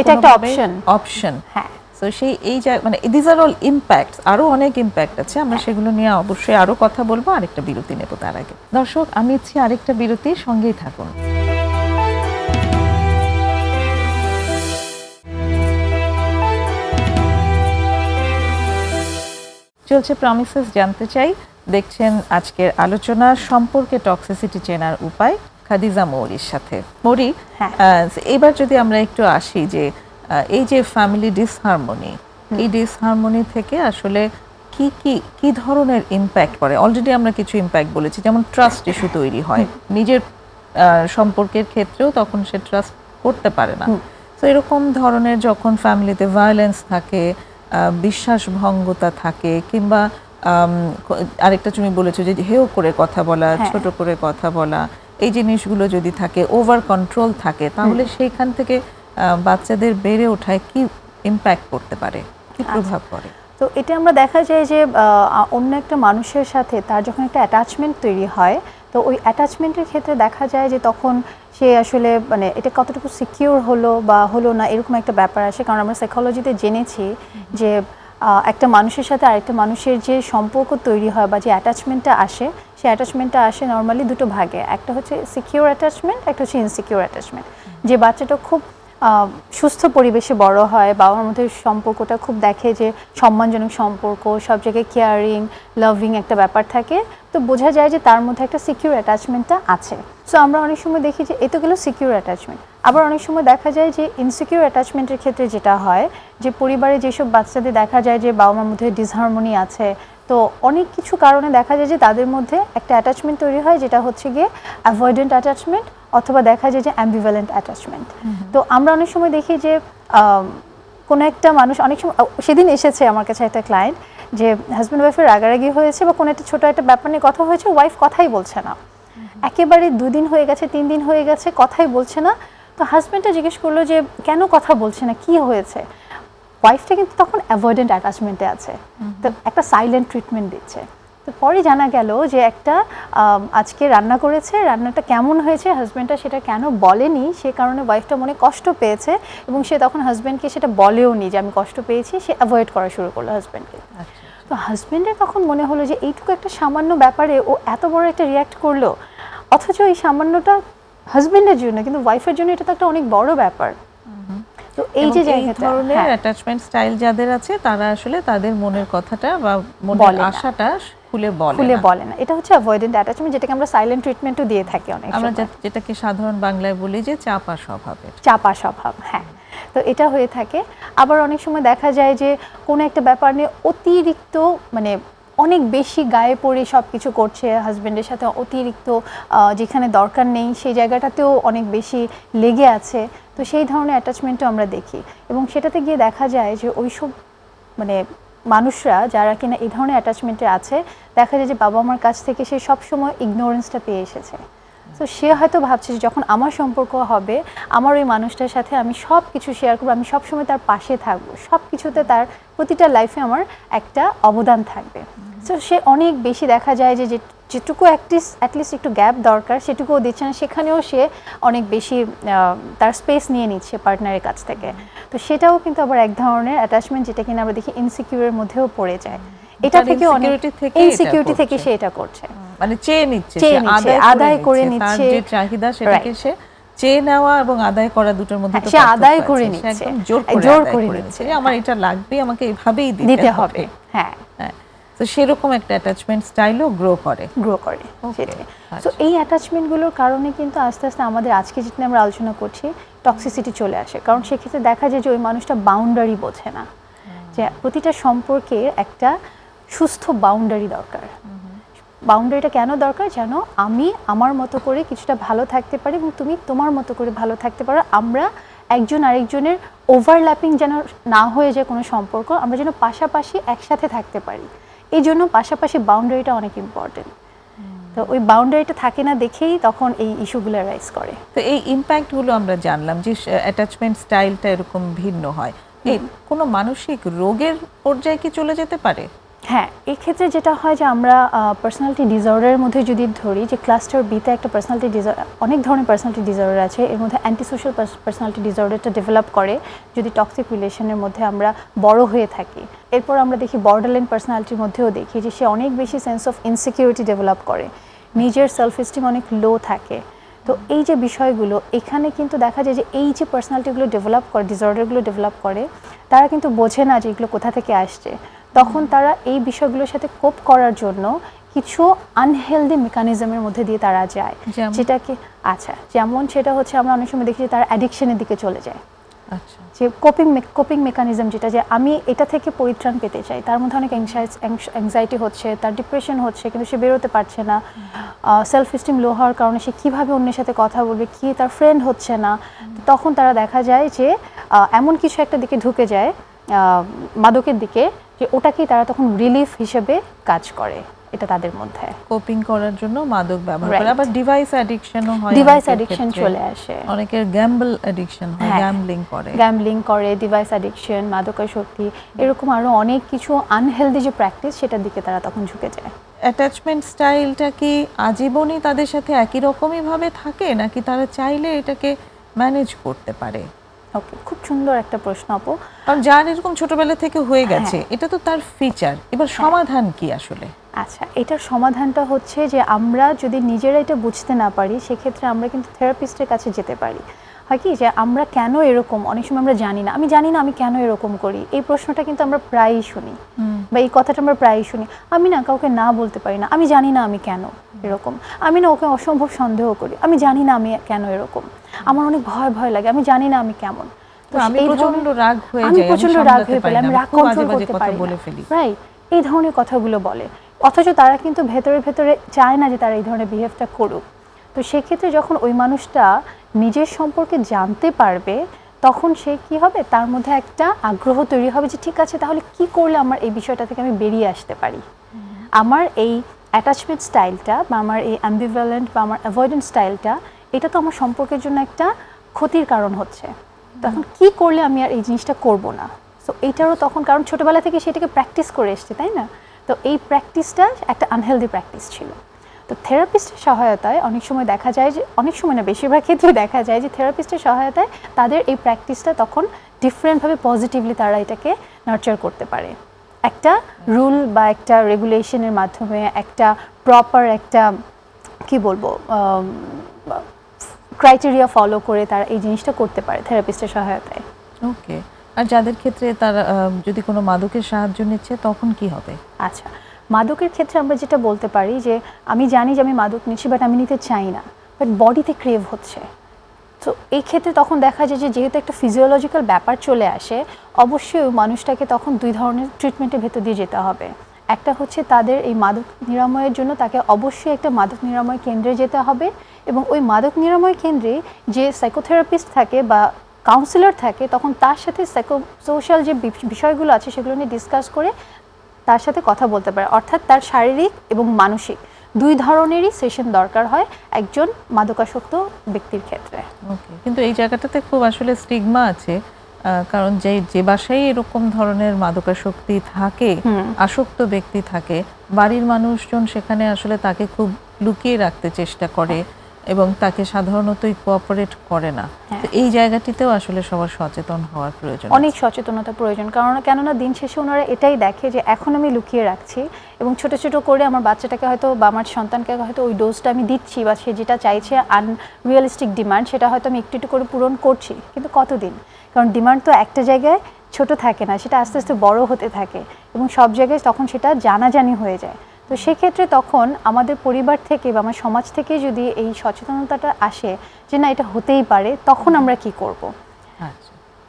এটা একটা অপশন। অপশন। হ্যাঁ, তো সেই এই মানে দিস আর অল ইম্প্যাক্ট, আরও অনেক ইম্প্যাক্ট আছে, আমরা সেগুলো নিয়ে অবশ্যই আরও কথা বলবো। আরেকটা বিরতি নেব তার আগে। দর্শক, আমি ইচ্ছি আরেকটা বিরতির সঙ্গেই থাকুন। চলছে প্রমিসেস জানতে চাই, দেখছেন আজকের আলোচনা সম্পর্কে টক্সিসিটি চেনার উপায় খাদিজা মৌরির সাথে। মৌরি, এবার যদি আমরা একটু আসি যে এই যে ফ্যামিলি ডিসহারমোনি, এই ডিসহারমোনি থেকে আসলে কি কি কি ধরনের ইম্প্যাক্ট পড়ে? অলরেডি আমরা কিছু ইম্প্যাক্ট বলেছি, যেমন ট্রাস্ট ইস্যু তৈরি হয় নিজের সম্পর্কের ক্ষেত্রেও, তখন সে ট্রাস্ট করতে পারে না। তো এরকম ধরনের যখন ফ্যামিলিতে ভায়োলেন্স থাকে, বিশ্বাসভঙ্গতা থাকে, কিংবা আরেকটা তুমি বলেছো যে হেয় করে কথা বলা, ছোট করে কথা বলা, এই জিনিসগুলো যদি থাকে, ওভার কন্ট্রোল থাকে, তাহলে সেইখান থেকে বাচ্চাদের বেড়ে ওঠায় কি ইম্প্যাক্ট করতে পারে, কি প্রভাব পড়ে? তো এটা আমরা দেখা যায় যে অন্য একটা মানুষের সাথে তার যখন একটা অ্যাটাচমেন্ট তৈরি হয়, তো ওই অ্যাটাচমেন্টের ক্ষেত্রে দেখা যায় যে তখন সে আসলে মানে এটা কতটুকু সিকিউর হলো বা হলো না, এরকম একটা ব্যাপার আসে। কারণ আমরা সাইকোলজিতে জেনেছি যে একটা মানুষের সাথে আরেকটা মানুষের যে সম্পর্ক তৈরি হয় বা যে অ্যাটাচমেন্টটা আসে, সেই অ্যাটাচমেন্টটা আসে নর্মালি দুটো ভাগে। একটা হচ্ছে সিকিউর অ্যাটাচমেন্ট, একটা হচ্ছে ইনসিকিউর অ্যাটাচমেন্ট। যে বাচ্চাটা খুব সুস্থ পরিবেশে বড় হয়, বাবার মধ্যে সম্পর্কটা খুব দেখে যে সম্মানজনক সম্পর্ক, সব জায়গায় কেয়ারিং লাভিং একটা ব্যাপার থাকে, তো বোঝা যায় যে তার মধ্যে একটা সিকিউর অ্যাটাচমেন্টটা আছে। সো আমরা অনেক সময় দেখি যে এতো গেলো সিকিউর অ্যাটাচমেন্ট। আবার অনেক সময় দেখা যায় যে ইনসিকিউর অ্যাটাচমেন্টের ক্ষেত্রে যেটা হয় যে পরিবারে যেসব বাচ্চাদের দেখা যায় যে বাবা মার মধ্যে ডিসহারমোনি আছে, তো অনেক কিছু কারণে দেখা যায় যে তাদের মধ্যে একটা অ্যাটাচমেন্ট তৈরি হয়, যেটা হচ্ছে গিয়ে অ্যাভয়েডেন্ট অ্যাটাচমেন্ট, অথবা দেখা যায় যে অ্যাম্বিভ্যালেন্ট অ্যাটাচমেন্ট। তো আমরা অনেক সময় দেখি যে কোনো একটা মানুষ, অনেক সময় সেদিন এসেছে আমার কাছে একটা ক্লায়েন্ট যে হাজব্যান্ড ওয়াইফের রাগারাগি হয়েছে বা কোনো একটা ছোটো একটা ব্যাপার নিয়ে কথা হয়েছে, ওয়াইফ কথাই বলছে না, একেবারে 2 দিন হয়ে গেছে, 3 দিন হয়ে গেছে, কথাই বলছে না। তো হাজব্যান্ডটা জিজ্ঞেস করলো যে কেন কথা বলছে না, কি হয়েছে? ওয়াইফটা কিন্তু তখন অ্যাভয়েডেন্ট অ্যাটাচমেন্টে আছে, তো একটা সাইলেন্ট ট্রিটমেন্ট দিচ্ছে। তো পরে জানা গেল যে একটা আজকে রান্না করেছে, রান্নাটা কেমন হয়েছে হাজব্যান্ডটা সেটা কেন বলেনি, সে কারণে ওয়াইফটা মনে কষ্ট পেয়েছে, এবং সে তখন হাজব্যান্ডকে সেটা বলেও নি যে আমি কষ্ট পেয়েছি, সে অ্যাভয়েড করা শুরু করলো হাজব্যান্ডকে। তো হাজব্যান্ডের তখন মনে হলো যে এইটুকু একটা সামান্য ব্যাপারে ও এত বড় একটা রিয়্যাক্ট করলো, অথচ এই সামান্যটা হাজব্যান্ডের জন্য, কিন্তু ওয়াইফের জন্য এটা তো একটা অনেক বড় ব্যাপার। তো এই যে ধরনের অ্যাটাচমেন্ট স্টাইল যাদের আছে, তারা আসলে তাদের মনের কথাটা বা মনের আশাটা খুলে বলে না। এটা হচ্ছে অ্যাভয়েডেন্ট অ্যাটাচমেন্ট, যেটাকে আমরা সাইলেন্ট ট্রিটমেন্টও দিয়ে থাকি অনেক সময়, আমরা যেটাকে সাধারণ বাংলায় বলি যে চাপা স্বভাব। হ্যাঁ, তো এটা হয়ে থাকে। আবার অনেক সময় দেখা যায় যে কোনো একটা ব্যাপার নিয়ে অতিরিক্ত মানে অনেক বেশি গায়ে পড়ে সব কিছু করছে, হাজব্যান্ডের সাথে অতিরিক্ত যেখানে দরকার নেই সেই জায়গাটাতেও অনেক বেশি লেগে আছে। তো সেই ধরনের অ্যাটাচমেন্টও আমরা দেখি, এবং সেটাতে গিয়ে দেখা যায় যে ওইসব মানে মানুষরা যারা কিনা এই ধরনের অ্যাটাচমেন্টে আছে, দেখা যায় যে বাবা মার কাছ থেকে সে সবসময় ইগনোরেন্সটা পেয়ে এসেছে। তো সে হয়তো ভাবছে যে যখন আমার সম্পর্ক হবে, আমার ওই মানুষটার সাথে আমি সব কিছু শেয়ার করবো, আমি সবসময় তার পাশে থাকবো, সব কিছুতে তার প্রতিটা লাইফে আমার একটা অবদান থাকবে। তো সে অনেক বেশি দেখা যায় যে যেটুকু অ্যাটলিস্ট একটু গ্যাপ দরকার সেটুকুও দিচ্ছে না, সেখানেও সে অনেক বেশি তার স্পেস নিয়ে নিচ্ছে পার্টনারের কাছ থেকে। তো সেটাও কিন্তু আবার এক ধরনের অ্যাটাচমেন্ট, যেটা কিনা আমরা দেখি ইনসিকিউরের মধ্যেও পড়ে যায়। এটা থেকে অনেক ইনসিকিউরিটি থেকে সে এটা করছে, মানে চেয়ে নিচ্ছে, আদায় করে নিচ্ছে, যে চাহিদা সেটাকে সে চেয়ে নেওয়া এবং আদায় করা দুটোর মধ্যে সে আদায় করে নিচ্ছে, জোর করে নিচ্ছে, আমার এটা লাগবে, আমাকে এইভাবেই দিতে হবে। হ্যাঁ, তো সেরকম একটা অ্যাটাচমেন্ট স্টাইলও গ্রো করে। সেটাই। তো এই অ্যাটাচমেন্টগুলোর কারণে কিন্তু আস্তে আস্তে আমাদের আজকে যেটা আমরা আলোচনা করছি টক্সিসিটি চলে আসে। কারণ সেক্ষেত্রে দেখা যায় যে ওই মানুষটা বাউন্ডারি বোঝে না, যে প্রতিটা সম্পর্কের একটা সুস্থ বাউন্ডারি দরকার। বাউন্ডারিটা কেন দরকার? যেন আমি আমার মতো করে কিছুটা ভালো থাকতে পারি এবং তুমি তোমার মতো করে ভালো থাকতে পারো, আমরা একজন আরেকজনের ওভারল্যাপিং যেন না হয়ে যায় কোনো সম্পর্ক, আমরা যেন পাশাপাশি একসাথে থাকতে পারি। এই জন্য পাশাপাশি বাউন্ডারিটা অনেক ইম্পর্টেন্ট। তো ওই বাউন্ডারিটা থাকে না দেখেই তখন এই ইস্যুগুলো রাইজ করে। তো এই ইম্প্যাক্টগুলো আমরা জানলাম যে অ্যাটাচমেন্ট স্টাইলটা এরকম ভিন্ন হয়, এই কোনো মানসিক রোগের পর্যায়ে কি চলে যেতে পারে? হ্যাঁ, এই ক্ষেত্রে যেটা হয় যে আমরা পার্সোনালিটি ডিসঅর্ডারের মধ্যে যদি ধরি যে ক্লাস্টার বিতে একটা পার্সোনালিটি ডিসঅর্ডার, অনেক ধরনের পার্সোনালিটি ডিসঅর্ডার আছে, এর মধ্যে অ্যান্টি সোশ্যাল পার্সোনালিটি ডিসঅর্ডারটা ডেভেলপ করে যদি টক্সিক রিলেশনের মধ্যে আমরা বড় হয়ে থাকি। এরপর আমরা দেখি বর্ডারলাইন পার্সোনালিটির মধ্যেও দেখি যে সে অনেক বেশি সেন্স অফ ইনসিকিউরিটি ডেভেলপ করে, নিজের সেলফ এস্টিম অনেক লো থাকে। তো এই যে বিষয়গুলো এখানে কিন্তু দেখা যায় যে এই যে পার্সোনালিটিগুলো ডেভেলপ করে, ডিসঅর্ডারগুলো ডেভেলপ করে, তারা কিন্তু বোঝে না যে এগুলো কোথা থেকে আসছে। তখন তারা এই বিষয়গুলোর সাথে কোপ করার জন্য কিছু আনহেলদি মেকানিজমের মধ্যে দিয়ে তারা যায়, যেটাকে যেমন সেটা হচ্ছে আমরা অনেক সময় দেখি যে তারা অ্যাডিকশনের দিকে চলে যায়। আচ্ছা, যে কোপিং মেকানিজম যেটা, যে আমি এটা থেকে পরিত্রাণ পেতে চাই, তার মধ্যে অনেক অ্যাংজাইটি হচ্ছে, তার ডিপ্রেশন হচ্ছে, কিন্তু সে বেরোতে পারছে না, সেলফ এস্টিম লো হওয়ার কারণে সে কীভাবে অন্যের সাথে কথা বলবে, কি তার ফ্রেন্ড হচ্ছে না। তখন তারা দেখা যায় যে এমন কিছু একটা দিকে ঢুকে যায়, মাদকের দিকে, যে ওটাকেই তারা তখন রিলিফ হিসেবে কাজ করে। এটা তাদের মধ্যে কোপিং করার জন্য মাদক ব্যবহার করে। আবার ডিভাইস অ্যাডিকশনও হয়, ডিভাইস অ্যাডিকশন চলে আসে, অনেকের গ্যাম্বল অ্যাডিকশন হয়, গ্যাম্বলিং করে, ডিভাইস অ্যাডিকশন, মাদকাসক্তি, এরকম আরো অনেক কিছু আনহেলদি যে প্র্যাকটিস, সেটার দিকে তারা তখন ঝুঁকে যায়। অ্যাটাচমেন্ট স্টাইলটা কি আজীবনই তাদের সাথে একই রকমই ভাবে থাকে, নাকি তারা চাইলে এটাকে ম্যানেজ করতে পারে? ওকে, খুব সুন্দর একটা প্রশ্ন আপু। কারণ যার এরকম ছোটবেলা থেকে হয়ে গেছে, এটা তো তার ফিচার। এবার সমাধান কি আসলে? আচ্ছা, এটার সমাধানটা হচ্ছে যে আমরা যদি নিজেরা এটা বুঝতে না পারি, সেক্ষেত্রে আমরা কিন্তু থেরাপিস্টের কাছে যেতে পারি। হয় কি যে আমরা কেন এরকম, অনেক সময় আমরা জানি না, আমি জানি না আমি কেন এরকম করি, এই প্রশ্নটা কিন্তু আমরা প্রায়ই শুনি, বা এই কথাটা আমরা প্রায়ই শুনি। আমি না কাউকে না বলতে পারি না, আমি জানি না আমি কেন এরকম, আমি না ওকে অসম্ভব সন্দেহ করি, আমি জানি না আমি কেন এরকম, আমার অনেক ভয় ভয় লাগে, আমি জানি না আমি কেমন, আমি প্রচন্ড রাগ হয়ে যাই, আমি প্রচন্ড রাগ হয়ে পেলে আমি রাগ কন্ট্রোল করতে পারি না, রাইট, এই ধরনের কথাগুলো বলে। অথচ তারা কিন্তু ভেতরে ভেতরে চায় না যে তারা এই ধরনের বিহেভটা করুক। তো সেক্ষেত্রে যখন ওই মানুষটা নিজের সম্পর্কে জানতে পারবে, তখন সে কি হবে, তার মধ্যে একটা আগ্রহ তৈরি হবে যে ঠিক আছে, তাহলে কি করলে আমার এই বিষয়টা থেকে আমি বেরিয়ে আসতে পারি। আমার এই অ্যাটাচমেন্ট স্টাইলটা বা আমার এই অ্যাম্বিভ্যালেন্ট বা আমার অ্যাভয়েডেন্স স্টাইলটা, এটা তো আমার সম্পর্কের জন্য একটা ক্ষতির কারণ হচ্ছে। তখন কি করলে আমি আর এই জিনিসটা করব না। সো এইটারও তখন, কারণ ছোটোবেলা থেকে সেটাকে প্র্যাকটিস করে এসছে, তাই না? তো এই প্র্যাকটিসটা একটা আনহেলদি প্র্যাকটিস ছিল। তো থেরাপিস্টের সহায়তায় অনেক সময় দেখা যায় যে, অনেক সময় না বেশিরভাগ ক্ষেত্রে দেখা যায় যে থেরাপিস্টের সহায়তায় তাদের এই প্র্যাকটিসটা তখন ডিফারেন্টভাবে পজিটিভলি তারা এটাকে নার্চার করতে পারে। একটা রুল বা একটা রেগুলেশনের মাধ্যমে, একটা প্রপার একটা কি বলবো ক্রাইটেরিয়া ফলো করে তারা এই জিনিসটা করতে পারে থেরাপিস্টের সহায়তায়। ওকে, আর যাদের ক্ষেত্রে তারা যদি কোনো মাদকের সাহায্য নিচ্ছে, তখন কি হবে? আচ্ছা, মাদকের ক্ষেত্রে আমরা যেটা বলতে পারি যে আমি জানি যে আমি মাদক নিচ্ছি, বাট আমি নিতে চাই না, বাট বডিতে ক্রেভ হচ্ছে। তো এই ক্ষেত্রে তখন দেখা যায় যে যেহেতু একটা ফিজিওলজিক্যাল ব্যাপার চলে আসে, অবশ্যই মানুষটাকে তখন দুই ধরনের ট্রিটমেন্টের ভেতর দিয়ে যেতে হবে। একটা হচ্ছে তাদের এই মাদক নিরাময়ের জন্য তাকে অবশ্যই একটা মাদক নিরাময় কেন্দ্রে যেতে হবে, এবং ওই মাদক নিরাময় কেন্দ্রে যে সাইকোথেরাপিস্ট থাকে বা কাউন্সিলর থাকে, তখন তার সাথে সোশ্যাল যে বিষয়গুলো আছে সেগুলো নিয়ে ডিসকাস করে তার সাথে কথা বলতে পারে। অর্থাৎ তার শারীরিক এবং মানসিক দুই ধরনেরই সেশন দরকার হয় একজন মাদকাসক্ত ব্যক্তির ক্ষেত্রে। ওকে, কিন্তু এই জায়গাটাতে খুব আসলে স্টিগমা আছে, কারণ যে বাসায় এরকম ধরনের মাদকাসক্তি থাকে, আসক্ত ব্যক্তি থাকে, বাড়ির মানুষজন সেখানে আসলে তাকে খুব লুকিয়ে রাখতে চেষ্টা করে এবং তাকে সাধারণতই কোঅপারেট করে না। তো এই জায়গাটিতেও আসলে সবার সচেতন হওয়ার প্রয়োজন, অনেক সচেতনতা প্রয়োজন। কেননা দিন শেষে ওনারা এটাই দেখে যে এখন আমি লুকিয়ে রাখছি এবং ছোট ছোট করে আমার বাচ্চাটাকে হয়তো বা আমার সন্তানকে হয়তো ওই ডোজটা আমি দিচ্ছি, বা সে যেটা চাইছে আনরিয়ালিস্টিক ডিমান্ড, সেটা হয়তো আমি একটু একটু করে পূরণ করছি, কিন্তু কতদিন? কারণ ডিমান্ড তো একটা জায়গায় ছোট থাকে না, সেটা আস্তে আস্তে বড় হতে থাকে এবং সব জায়গায় তখন সেটা জানাজানি হয়ে যায়। তো সেক্ষেত্রে তখন আমাদের পরিবার থেকে বা আমার সমাজ থেকে যদি এই সচেতনতাটা আসে যে না এটা হতেই পারে, তখন আমরা কি করব?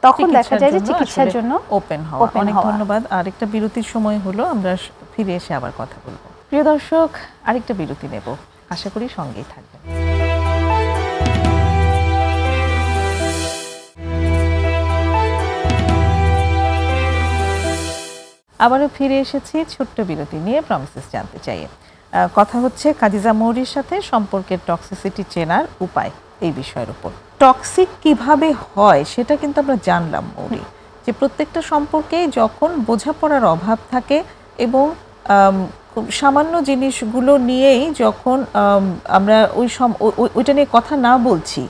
তখন দেখা যায় যে চিকিৎসার জন্য ওপেন হওয়া। অনেক ধন্যবাদ। আরেকটা বিরতির সময় হলো, আমরা ফিরে এসে আবার কথা বলবো। প্রিয় দর্শক, আরেকটা বিরতি নেব, আশা করি সঙ্গেই থাকবেন। আবারও ফিরে এসেছি ছোট্ট বিরতি নিয়ে। প্রমিসেস জানতে চাই, কথা হচ্ছে কাদিজা মৌরির সাথে সম্পর্কের টক্সিসিটি চেনার উপায়, এই বিষয়ের উপর। টক্সিক কিভাবে হয় সেটা কিন্তু আমরা জানলাম মৌরি, যে প্রত্যেকটা সম্পর্কে যখন বোঝাপড়ার অভাব থাকে এবং খুব সামান্য জিনিসগুলো নিয়েই যখন আমরা ওইটা নিয়ে কথা না বলছি,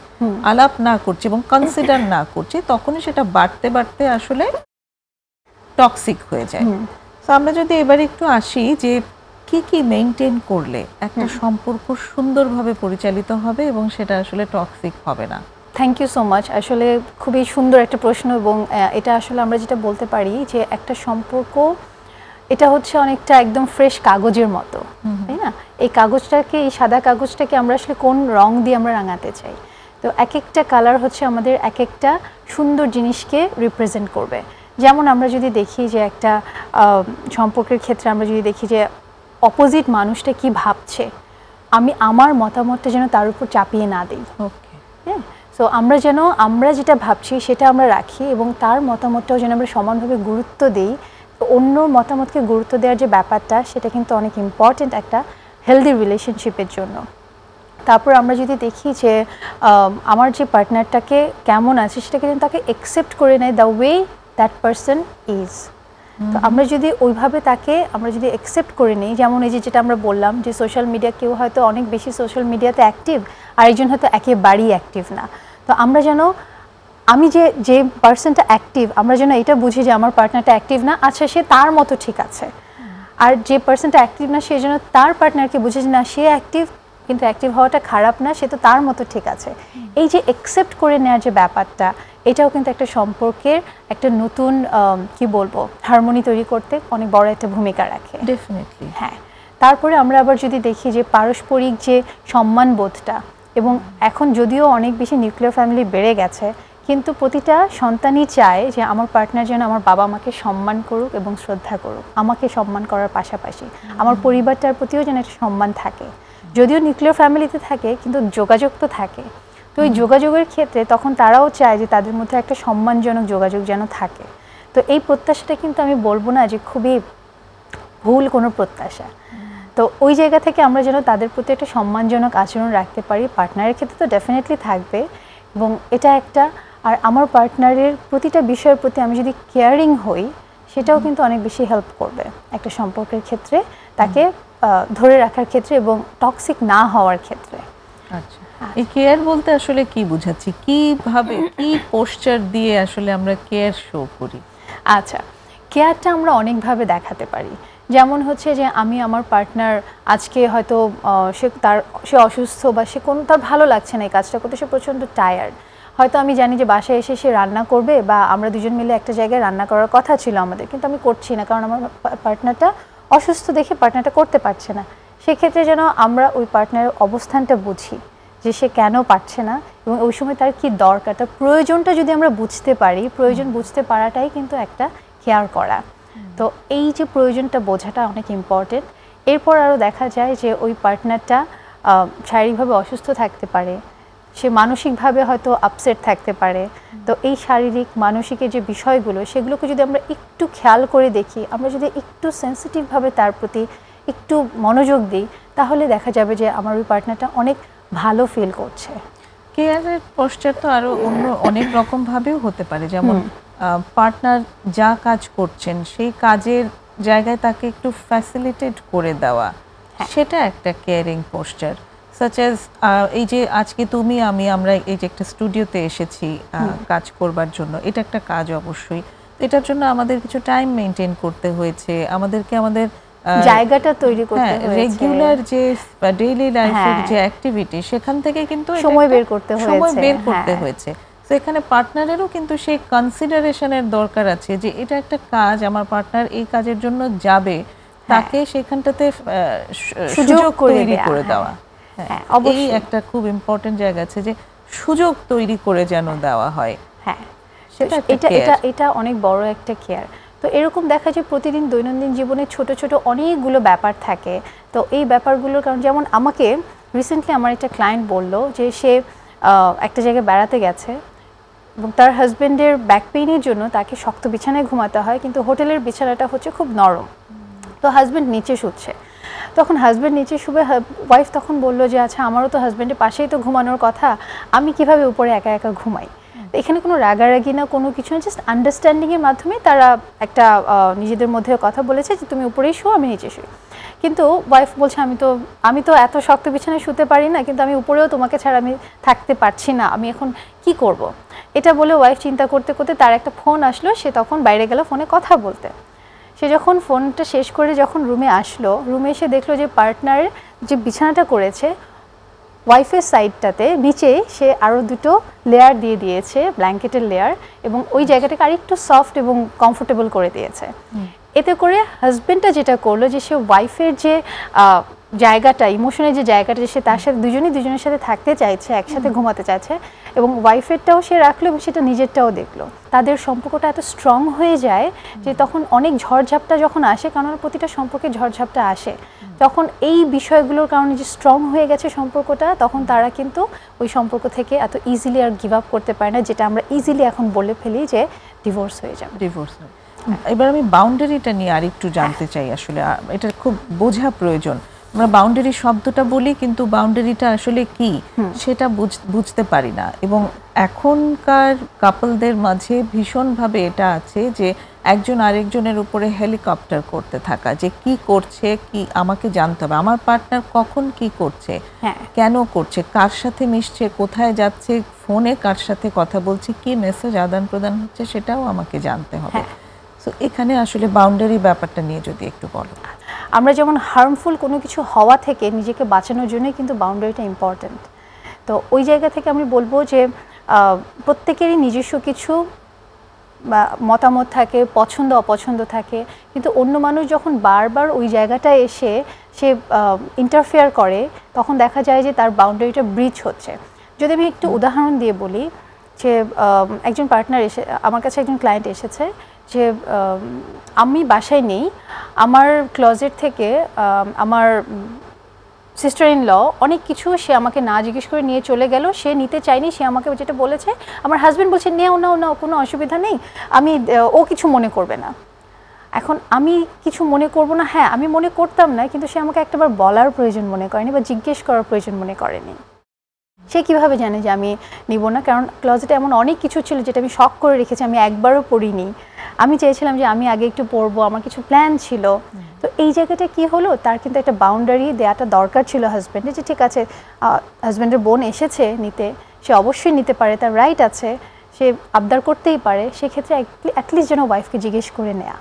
আলাপ না করছি এবং কনসিডার না করছি, তখনই সেটা বাড়তে বাড়তে আসলে টক্সিক হয়ে যায়। তো আমরা যদি এবার একটু আসি যে কি কি মেইনটেইন করলে একটা সম্পর্ক সুন্দরভাবে পরিচালিত হবে এবং সেটা আসলে টক্সিক হবে না। Thank you so much. আসলে খুবই সুন্দর একটা প্রশ্ন, এবং এটা আসলে আমরা যেটা বলতে পারি যে একটা সম্পর্ক এটা হচ্ছে অনেকটা একদম ফ্রেশ কাগজের মতো, তাই না? এই কাগজটাকে, এই সাদা কাগজটাকে আমরা আসলে কোন রং দিয়ে আমরা রাঙাতে চাই। তো এক একটা কালার হচ্ছে আমাদের এক একটা সুন্দর জিনিসকে রিপ্রেজেন্ট করবে। যেমন আমরা যদি দেখি যে একটা সম্পর্কের ক্ষেত্রে আমরা যদি দেখি যে অপোজিট মানুষটা কি ভাবছে, আমি আমার মতামতটা যেন তার উপর চাপিয়ে না দিই। ওকে, হ্যাঁ, সো আমরা যেটা ভাবছি সেটা আমরা রাখি, এবং তার মতামতটাও যেন আমরা সমানভাবে গুরুত্ব দিই। তো অন্য মতামতকে গুরুত্ব দেওয়ার যে ব্যাপারটা, সেটা কিন্তু অনেক ইম্পর্টেন্ট একটা হেলদি রিলেশনশিপের জন্য। তারপর আমরা যদি দেখি যে আমার যে পার্টনারটাকে কেমন আছে, সেটাকে যেন তাকে অ্যাকসেপ্ট করে নেয় the way that person is. তো আমরা যদি ওইভাবে তাকে আমরা যদি অ্যাকসেপ্ট করে নিই, যেমন এই যে যেটা আমরা বললাম যে সোশ্যাল মিডিয়া, কেউ হয়তো অনেক বেশি সোশ্যাল মিডিয়াতে অ্যাক্টিভ, আর একজন হয়তো একেবারেই অ্যাক্টিভ না। তো আমরা যেন আমি যে পার্সনটা অ্যাক্টিভ, আমরা যেন এটা বুঝি যে আমার পার্টনারটা অ্যাক্টিভ না, আচ্ছা সে তার মতো ঠিক আছে। আর যে পার্সনটা অ্যাক্টিভ না, সে যেন তার পার্টনারকে বুঝে যে না, সে অ্যাক্টিভ, কিন্তু অ্যাক্টিভ হওয়াটা খারাপ না, সে তো তার মতো ঠিক আছে। এই যে অ্যাকসেপ্ট করে নেওয়ার যে ব্যাপারটা, এটাও কিন্তু একটা সম্পর্কের একটা নতুন কি বলবো হারমোনি তৈরি করতে অনেক বড় একটা ভূমিকা রাখে। ডেফিনেটলি। হ্যাঁ, তারপরে আমরা আবার যদি দেখি যে পারস্পরিক যে সম্মানবোধটা, এবং এখন যদিও অনেক বেশি নিউক্লিয়ার ফ্যামিলি বেড়ে গেছে, কিন্তু প্রতিটা সন্তানই চায় যে আমার পার্টনার যেন আমার বাবা মাকে সম্মান করুক এবং শ্রদ্ধা করুক, আমাকে সম্মান করার পাশাপাশি আমার পরিবারটার প্রতিও যেন একটা সম্মান থাকে। যদিও নিউক্লিয়ার ফ্যামিলিতে থাকে, কিন্তু যোগাযোগ তো থাকে। তো এই যোগাযোগের ক্ষেত্রে তখন তারাও চায় যে তাদের মধ্যে একটা সম্মানজনক যোগাযোগ যেন থাকে। তো এই প্রত্যাশাটা কিন্তু আমি বলবো না যে খুবই ভুল কোনো প্রত্যাশা। তো ওই জায়গা থেকে আমরা যেন তাদের প্রতি একটা সম্মানজনক আচরণ রাখতে পারি। পার্টনারের ক্ষেত্রে তো ডেফিনেটলি থাকবে, এবং এটা একটা, আর আমার পার্টনারের প্রতিটা বিষয়ের প্রতি আমি যদি কেয়ারিং হই, সেটাও কিন্তু অনেক বেশি হেল্প করবে একটা সম্পর্কের ক্ষেত্রে, তাকে ধরে রাখার ক্ষেত্রে এবং টক্সিক না হওয়ার ক্ষেত্রে। আচ্ছা, এই কেয়ার বলতে আসলে কি বুঝাচ্ছি, কিভাবে কি পোস্টার দিয়ে আসলে আমরা কেয়ার শো করি? আচ্ছা, কেয়ারটা আমরা অনেকভাবে দেখাতে পারি। যেমন হচ্ছে যে আমি আমার পার্টনার আজকে হয়তো সে অসুস্থ, বা তার ভালো লাগছে না এই কাজটা করতে, সে প্রচণ্ড টায়ার্ড। হয়তো আমি জানি যে বাসায় এসে সে রান্না করবে, বা আমরা দুজন মিলে একটা জায়গায় রান্না করার কথা ছিল আমাদের, কিন্তু আমি করছি না কারণ আমার পার্টনারটা অসুস্থ দেখে পার্টনারটা করতে পারছে না। সেক্ষেত্রে যেন আমরা ওই পার্টনারের অবস্থানটা বুঝি যে সে কেন পারছে না, এবং ওই সময় তার কি দরকার, তার প্রয়োজনটা যদি আমরা বুঝতে পারি, প্রয়োজন বুঝতে পারাটাই কিন্তু একটা কেয়ার করা। তো এই যে প্রয়োজনটা বোঝাটা অনেক ইম্পর্টেন্ট। এরপর আরও দেখা যায় যে ওই পার্টনারটা শারীরিকভাবে অসুস্থ থাকতে পারে, সে মানসিকভাবে হয়তো আপসেট থাকতে পারে। তো এই শারীরিক মানসিকের যে বিষয়গুলো, সেগুলোকে যদি আমরা একটু খেয়াল করে দেখি, আমরা যদি একটু সেন্সিটিভভাবে তার প্রতি একটু মনোযোগ দিই, তাহলে দেখা যাবে যে আমার ওই পার্টনারটা অনেক ভালো ফিল করছে। কেয়ারের পোস্টার তো আরো অন্য অনেক রকম ভাবেও হতে পারে, যেমন পার্টনার যা কাজ করছেন সেই কাজের জায়গায় তাকে একটু ফ্যাসিলিটেট করে দেওয়া, সেটা একটা কেয়ারিং পোস্টার। সাচ অ্যাজ এই যে আজকে তুমি আমরা এই যে একটা স্টুডিওতে এসেছি কাজ করবার জন্য, এটা একটা কাজ অবশ্যই। এটার জন্য আমাদের কিছু টাইম মেনটেন করতে হয়েছে, আমাদেরকে আমাদের জায়গাটা তৈরি করতে হয়েছে, রেগুলার যে ডেইলি লাইফের যে অ্যাক্টিভিটি, সেখান থেকে কিন্তু সময় বের করতে হয়েছে। তো এখানে পার্টনারেরও কিন্তু সেই কনসিডারেশনের দরকার আছে যে এটা একটা কাজ, আমার পার্টনার এই কাজের জন্য যাবে, তাকে সেখানটাতে সুযোগ তৈরি করে দেওয়া। এই একটা খুব ইম্পর্টেন্ট জায়গা আছে যে সুযোগ তৈরি করে যেন দেওয়া হয়। হ্যাঁ, এটা অনেক বড় একটা কেয়ার। তো এরকম দেখা যায় প্রতিদিন দৈনন্দিন জীবনে ছোট ছোট অনেকগুলো ব্যাপার থাকে। তো এই ব্যাপারগুলোর কারণ, যেমন আমাকে রিসেন্টলি আমার একটা ক্লায়েন্ট বলল যে সে একটা জায়গায় বেড়াতে গেছে, এবং তার হাজব্যান্ডের ব্যাক পেইনের জন্য তাকে শক্ত বিছানায় ঘুমাতে হয়, কিন্তু হোটেলের বিছানাটা হচ্ছে খুব নরম। তো হাজব্যান্ড নিচে শুচ্ছে, তখন হাজব্যান্ড নিচে শুবে, ওয়াইফ তখন বলল যে আচ্ছা আমারও তো হাজব্যান্ডের পাশেই তো ঘুমানোর কথা, আমি কিভাবে উপরে একা একা ঘুমাই। এখানে কোনো রাগারাগি না কোনো কিছু না, জাস্ট আন্ডারস্ট্যান্ডিংয়ের মাধ্যমে তারা একটা নিজেদের মধ্যে কথা বলেছে যে তুমি উপরেই শো আমি নিচে শুই। কিন্তু ওয়াইফ বলছে আমি তো এত শক্ত বিছানায় শুতে পারি না, কিন্তু আমি উপরেও তোমাকে ছাড়া আমি থাকতে পারছি না, আমি এখন কি করব। এটা বলে ওয়াইফ চিন্তা করতে করতে তার একটা ফোন আসলো, সে তখন বাইরে গেল ফোনে কথা বলতে। সে যখন ফোনটা শেষ করে যখন রুমে আসলো, রুমে এসে দেখলো যে পার্টনারের যে বিছানাটা করেছে ওয়াইফের সাইডটাতে নিচে সে আরও দুটো লেয়ার দিয়ে দিয়েছে, ব্ল্যাঙ্কেটের লেয়ার, এবং ওই জায়গাটাকে আরেকটু সফট এবং কমফোর্টেবল করে দিয়েছে। এতে করে হাজবেন্ডটা যেটা করলো যে সে ওয়াইফের যে জায়গাটা, ইমোশনের যে জায়গাটা, সে তার সাথে দুজনের সাথে থাকতে চাইছে, একসাথে ঘুমাতে চাইছে, এবং ওয়াইফেরটাও সে রাখলো এবং সেটা নিজেরটাও দেখলো। তাদের সম্পর্কটা এত স্ট্রং হয়ে যায় যে তখন অনেক ঝড়ঝাপটা যখন আসে, কারণ প্রতিটা সম্পর্কে ঝড়ঝাপটা আসে, তখন এই বিষয়গুলোর কারণে যে স্ট্রং হয়ে গেছে সম্পর্কটা, তখন তারা কিন্তু ওই সম্পর্ক থেকে এত ইজিলি আর গিভ আপ করতে পারে না, যেটা আমরা ইজিলি এখন বলে ফেলি যে ডিভোর্স হয়ে যাবে। ডিভোর্স। এবার আমি বাউন্ডারিটা নিয়ে আরেকটু জানতে চাই, আসলে এটা খুব বোঝা প্রয়োজন। আমরা বাউন্ডারি শব্দটা বলি, কিন্তু বাউন্ডারিটা আসলে কি সেটা বুঝতে পারি না, এবং এখনকার কাপলদের মাঝে ভীষণভাবে এটা আছে যে একজন আরেকজনের উপরে হেলিকপ্টার করতে থাকা, যে কি করছে কি আমাকে জানতে হবে, আমার পার্টনার কখন কি করছে, কেন করছে, কার সাথে মিশছে, কোথায় যাচ্ছে, ফোনে কার সাথে কথা বলছে, কি মেসেজ আদান প্রদান হচ্ছে, সেটাও আমাকে জানতে হবে। তো এখানে আসলে বাউন্ডারি ব্যাপারটা নিয়ে যদি একটু বলো। আমরা যেমন হার্মফুল কোনো কিছু হওয়া থেকে নিজেকে বাঁচানোর জন্য কিন্তু বাউন্ডারিটা ইম্পর্ট্যান্ট। তো ওই জায়গা থেকে আমি বলবো যে প্রত্যেকেরই নিজস্ব কিছু মতামত থাকে, পছন্দ অপছন্দ থাকে, কিন্তু অন্য মানুষ যখন বারবার ওই জায়গাটায় এসে সে ইন্টারফেয়ার করে, তখন দেখা যায় যে তার বাউন্ডারিটা ব্রিচ হচ্ছে। যদি আমি একটু উদাহরণ দিয়ে বলি, যে একজন পার্টনার আমার কাছে একজন ক্লায়েন্ট এসেছে যে আমি বাসায় নেই, আমার ক্লোজেট থেকে আমার সিস্টার ইন ল অনেক কিছু সে আমাকে না জিজ্ঞেস করে নিয়ে চলে গেল, সে নিতে চায়নি, সে আমাকে যেটা বলেছে, আমার হাজব্যান্ড বলছে নাও নাও নাও, কোনো অসুবিধা নেই, ও কিছু মনে করবে না। এখন আমি কিছু মনে করব না, হ্যাঁ আমি মনে করতাম না, কিন্তু সে আমাকে একটাবার বলার প্রয়োজন মনে করেনি বা জিজ্ঞেস করার প্রয়োজন মনে করেনি। সে কিভাবে জানে যে আমি নিব না? কারণ ক্লোজেটে এমন অনেক কিছু ছিল যেটা আমি শখ করে রেখেছি, আমি একবারও পড়িনি, আমি চেয়েছিলাম যে আমি আগে একটু পড়বো, আমার কিছু প্ল্যান ছিল। তো এই জায়গাটা কি হলো, তার কিন্তু একটা বাউন্ডারি দেওয়াটা দরকার ছিল হাজব্যান্ডের, যে ঠিক আছে হাজব্যান্ডের বোন এসেছে নিতে, সে অবশ্যই নিতে পারে, তার রাইট আছে, সে আবদার করতেই পারে, সেক্ষেত্রে অ্যাটলিস্ট যেন ওয়াইফকে জিজ্ঞেস করে নেওয়া,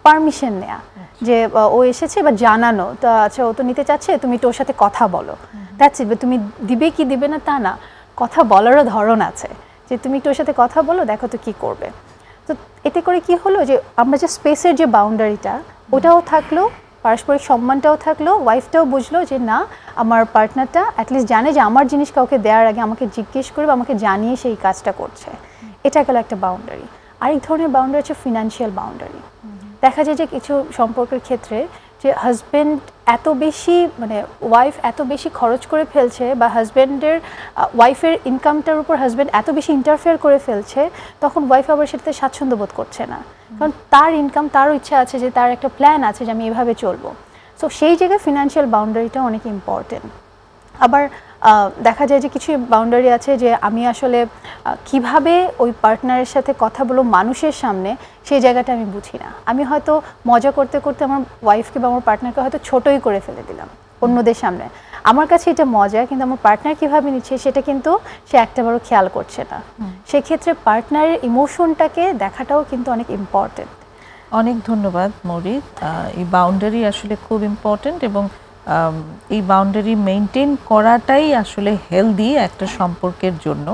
পারমিশন নেওয়া, যে ও এসেছে বা জানানো, তো আচ্ছা ও তো নিতে চাচ্ছে, তুমি তো ওর সাথে কথা বলো, দ্যাটস ইট। তুমি দিবে কি দিবে না তা না, কথা বলারও ধরন আছে, যে তুমি একটু ওর সাথে কথা বলো, দেখো তো কি করবে। তো এতে করে কি হলো যে আমরা যে স্পেসের যে বাউন্ডারিটা, ওটাও থাকলো, পারস্পরিক সম্মানটাও থাকলো, ওয়াইফটাও বুঝলো যে না আমার পার্টনারটা অ্যাটলিস্ট জানে যে আমার জিনিস কাউকে দেওয়ার আগে আমাকে জিজ্ঞেস করে বা আমাকে জানিয়ে সেই কাজটা করছে। এটা গেল একটা বাউন্ডারি। আরেক ধরনের বাউন্ডারি হচ্ছে ফিনান্সিয়াল বাউন্ডারি। দেখা যায় যে কিছু সম্পর্কের ক্ষেত্রে যে হাজব্যান্ড এত বেশি ওয়াইফ এত বেশি খরচ করে ফেলছে, বা ওয়াইফের ইনকামটার উপর হাজব্যান্ড এত বেশি ইন্টারফেয়ার করে ফেলছে, তখন ওয়াইফ আবার সেটাতে স্বাচ্ছন্দ্য বোধ করছে না, কারণ তার ইনকাম, তারও ইচ্ছা আছে যে তার একটা প্ল্যান আছে যে আমি এভাবে চলবো। সো সেই জায়গায় ফিনান্সিয়াল বাউন্ডারিটা অনেক ইম্পর্টেন্ট। আবার দেখা যায় যে কিছু বাউন্ডারি আছে যে আমি আসলে কিভাবে ওই পার্টনারের সাথে কথা বলবো মানুষের সামনে, সেই জায়গাটা আমি বুঝি না। আমি হয়তো মজা করতে করতে আমার ওয়াইফকে বা আমার পার্টনারকে হয়তো ছোটই করে ফেলে দিলাম অন্যদের সামনে, আমার কাছে এটা মজা, কিন্তু আমার পার্টনার কীভাবে নিচ্ছে সেটা কিন্তু সে একটাবারও খেয়াল করছে না। সেক্ষেত্রে পার্টনারের ইমোশনটাকে দেখাটাও কিন্তু অনেক ইম্পর্টেন্ট। অনেক ধন্যবাদ মৌরি। এই বাউন্ডারি আসলে খুব ইম্পর্টেন্ট, এবং এই বাউন্ডারি মেনটেন করাটাই আসলে হেলদি একটা সম্পর্কের জন্য।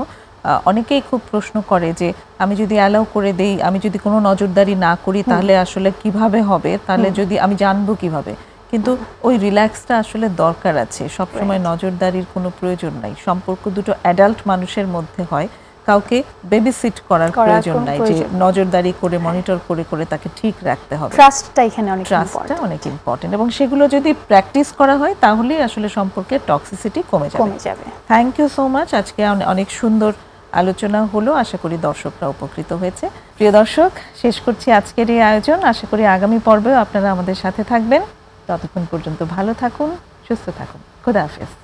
অনেকেই খুব প্রশ্ন করে যে আমি যদি অ্যালাউ করে দেই, আমি যদি কোনো নজরদারি না করি, তাহলে আসলে কিভাবে হবে, তাহলে যদি আমি জানবো কিভাবে। কিন্তু ওই রিল্যাক্সটা আসলে দরকার আছে, সবসময় নজরদারির কোনো প্রয়োজন নাই। সম্পর্ক দুটো অ্যাডাল্ট মানুষের মধ্যে হয়, কাউকে বেবি সিট করার প্রয়োজন নাই যে নজরদারি করে মনিটর করে করে তাকে ঠিক রাখতে হবে। ট্রাস্টটা এখানে অনেক ইম্পর্টেন্ট, এবং সেগুলো যদি প্র্যাকটিস করা হয় তাহলেই আসলে সম্পর্কের টক্সিসিটি কমে যাবে। Thank you so much. আজকে অনেক সুন্দর আলোচনা হলো, আশা করি দর্শকরা উপকৃত হয়েছে। প্রিয় দর্শক, শেষ করছি আজকের এই আয়োজন। আশা করি আগামী পর্বেও আপনারা আমাদের সাথে থাকবেন। ততক্ষণ পর্যন্ত ভালো থাকুন, সুস্থ থাকুন। খোদা হাফেজ।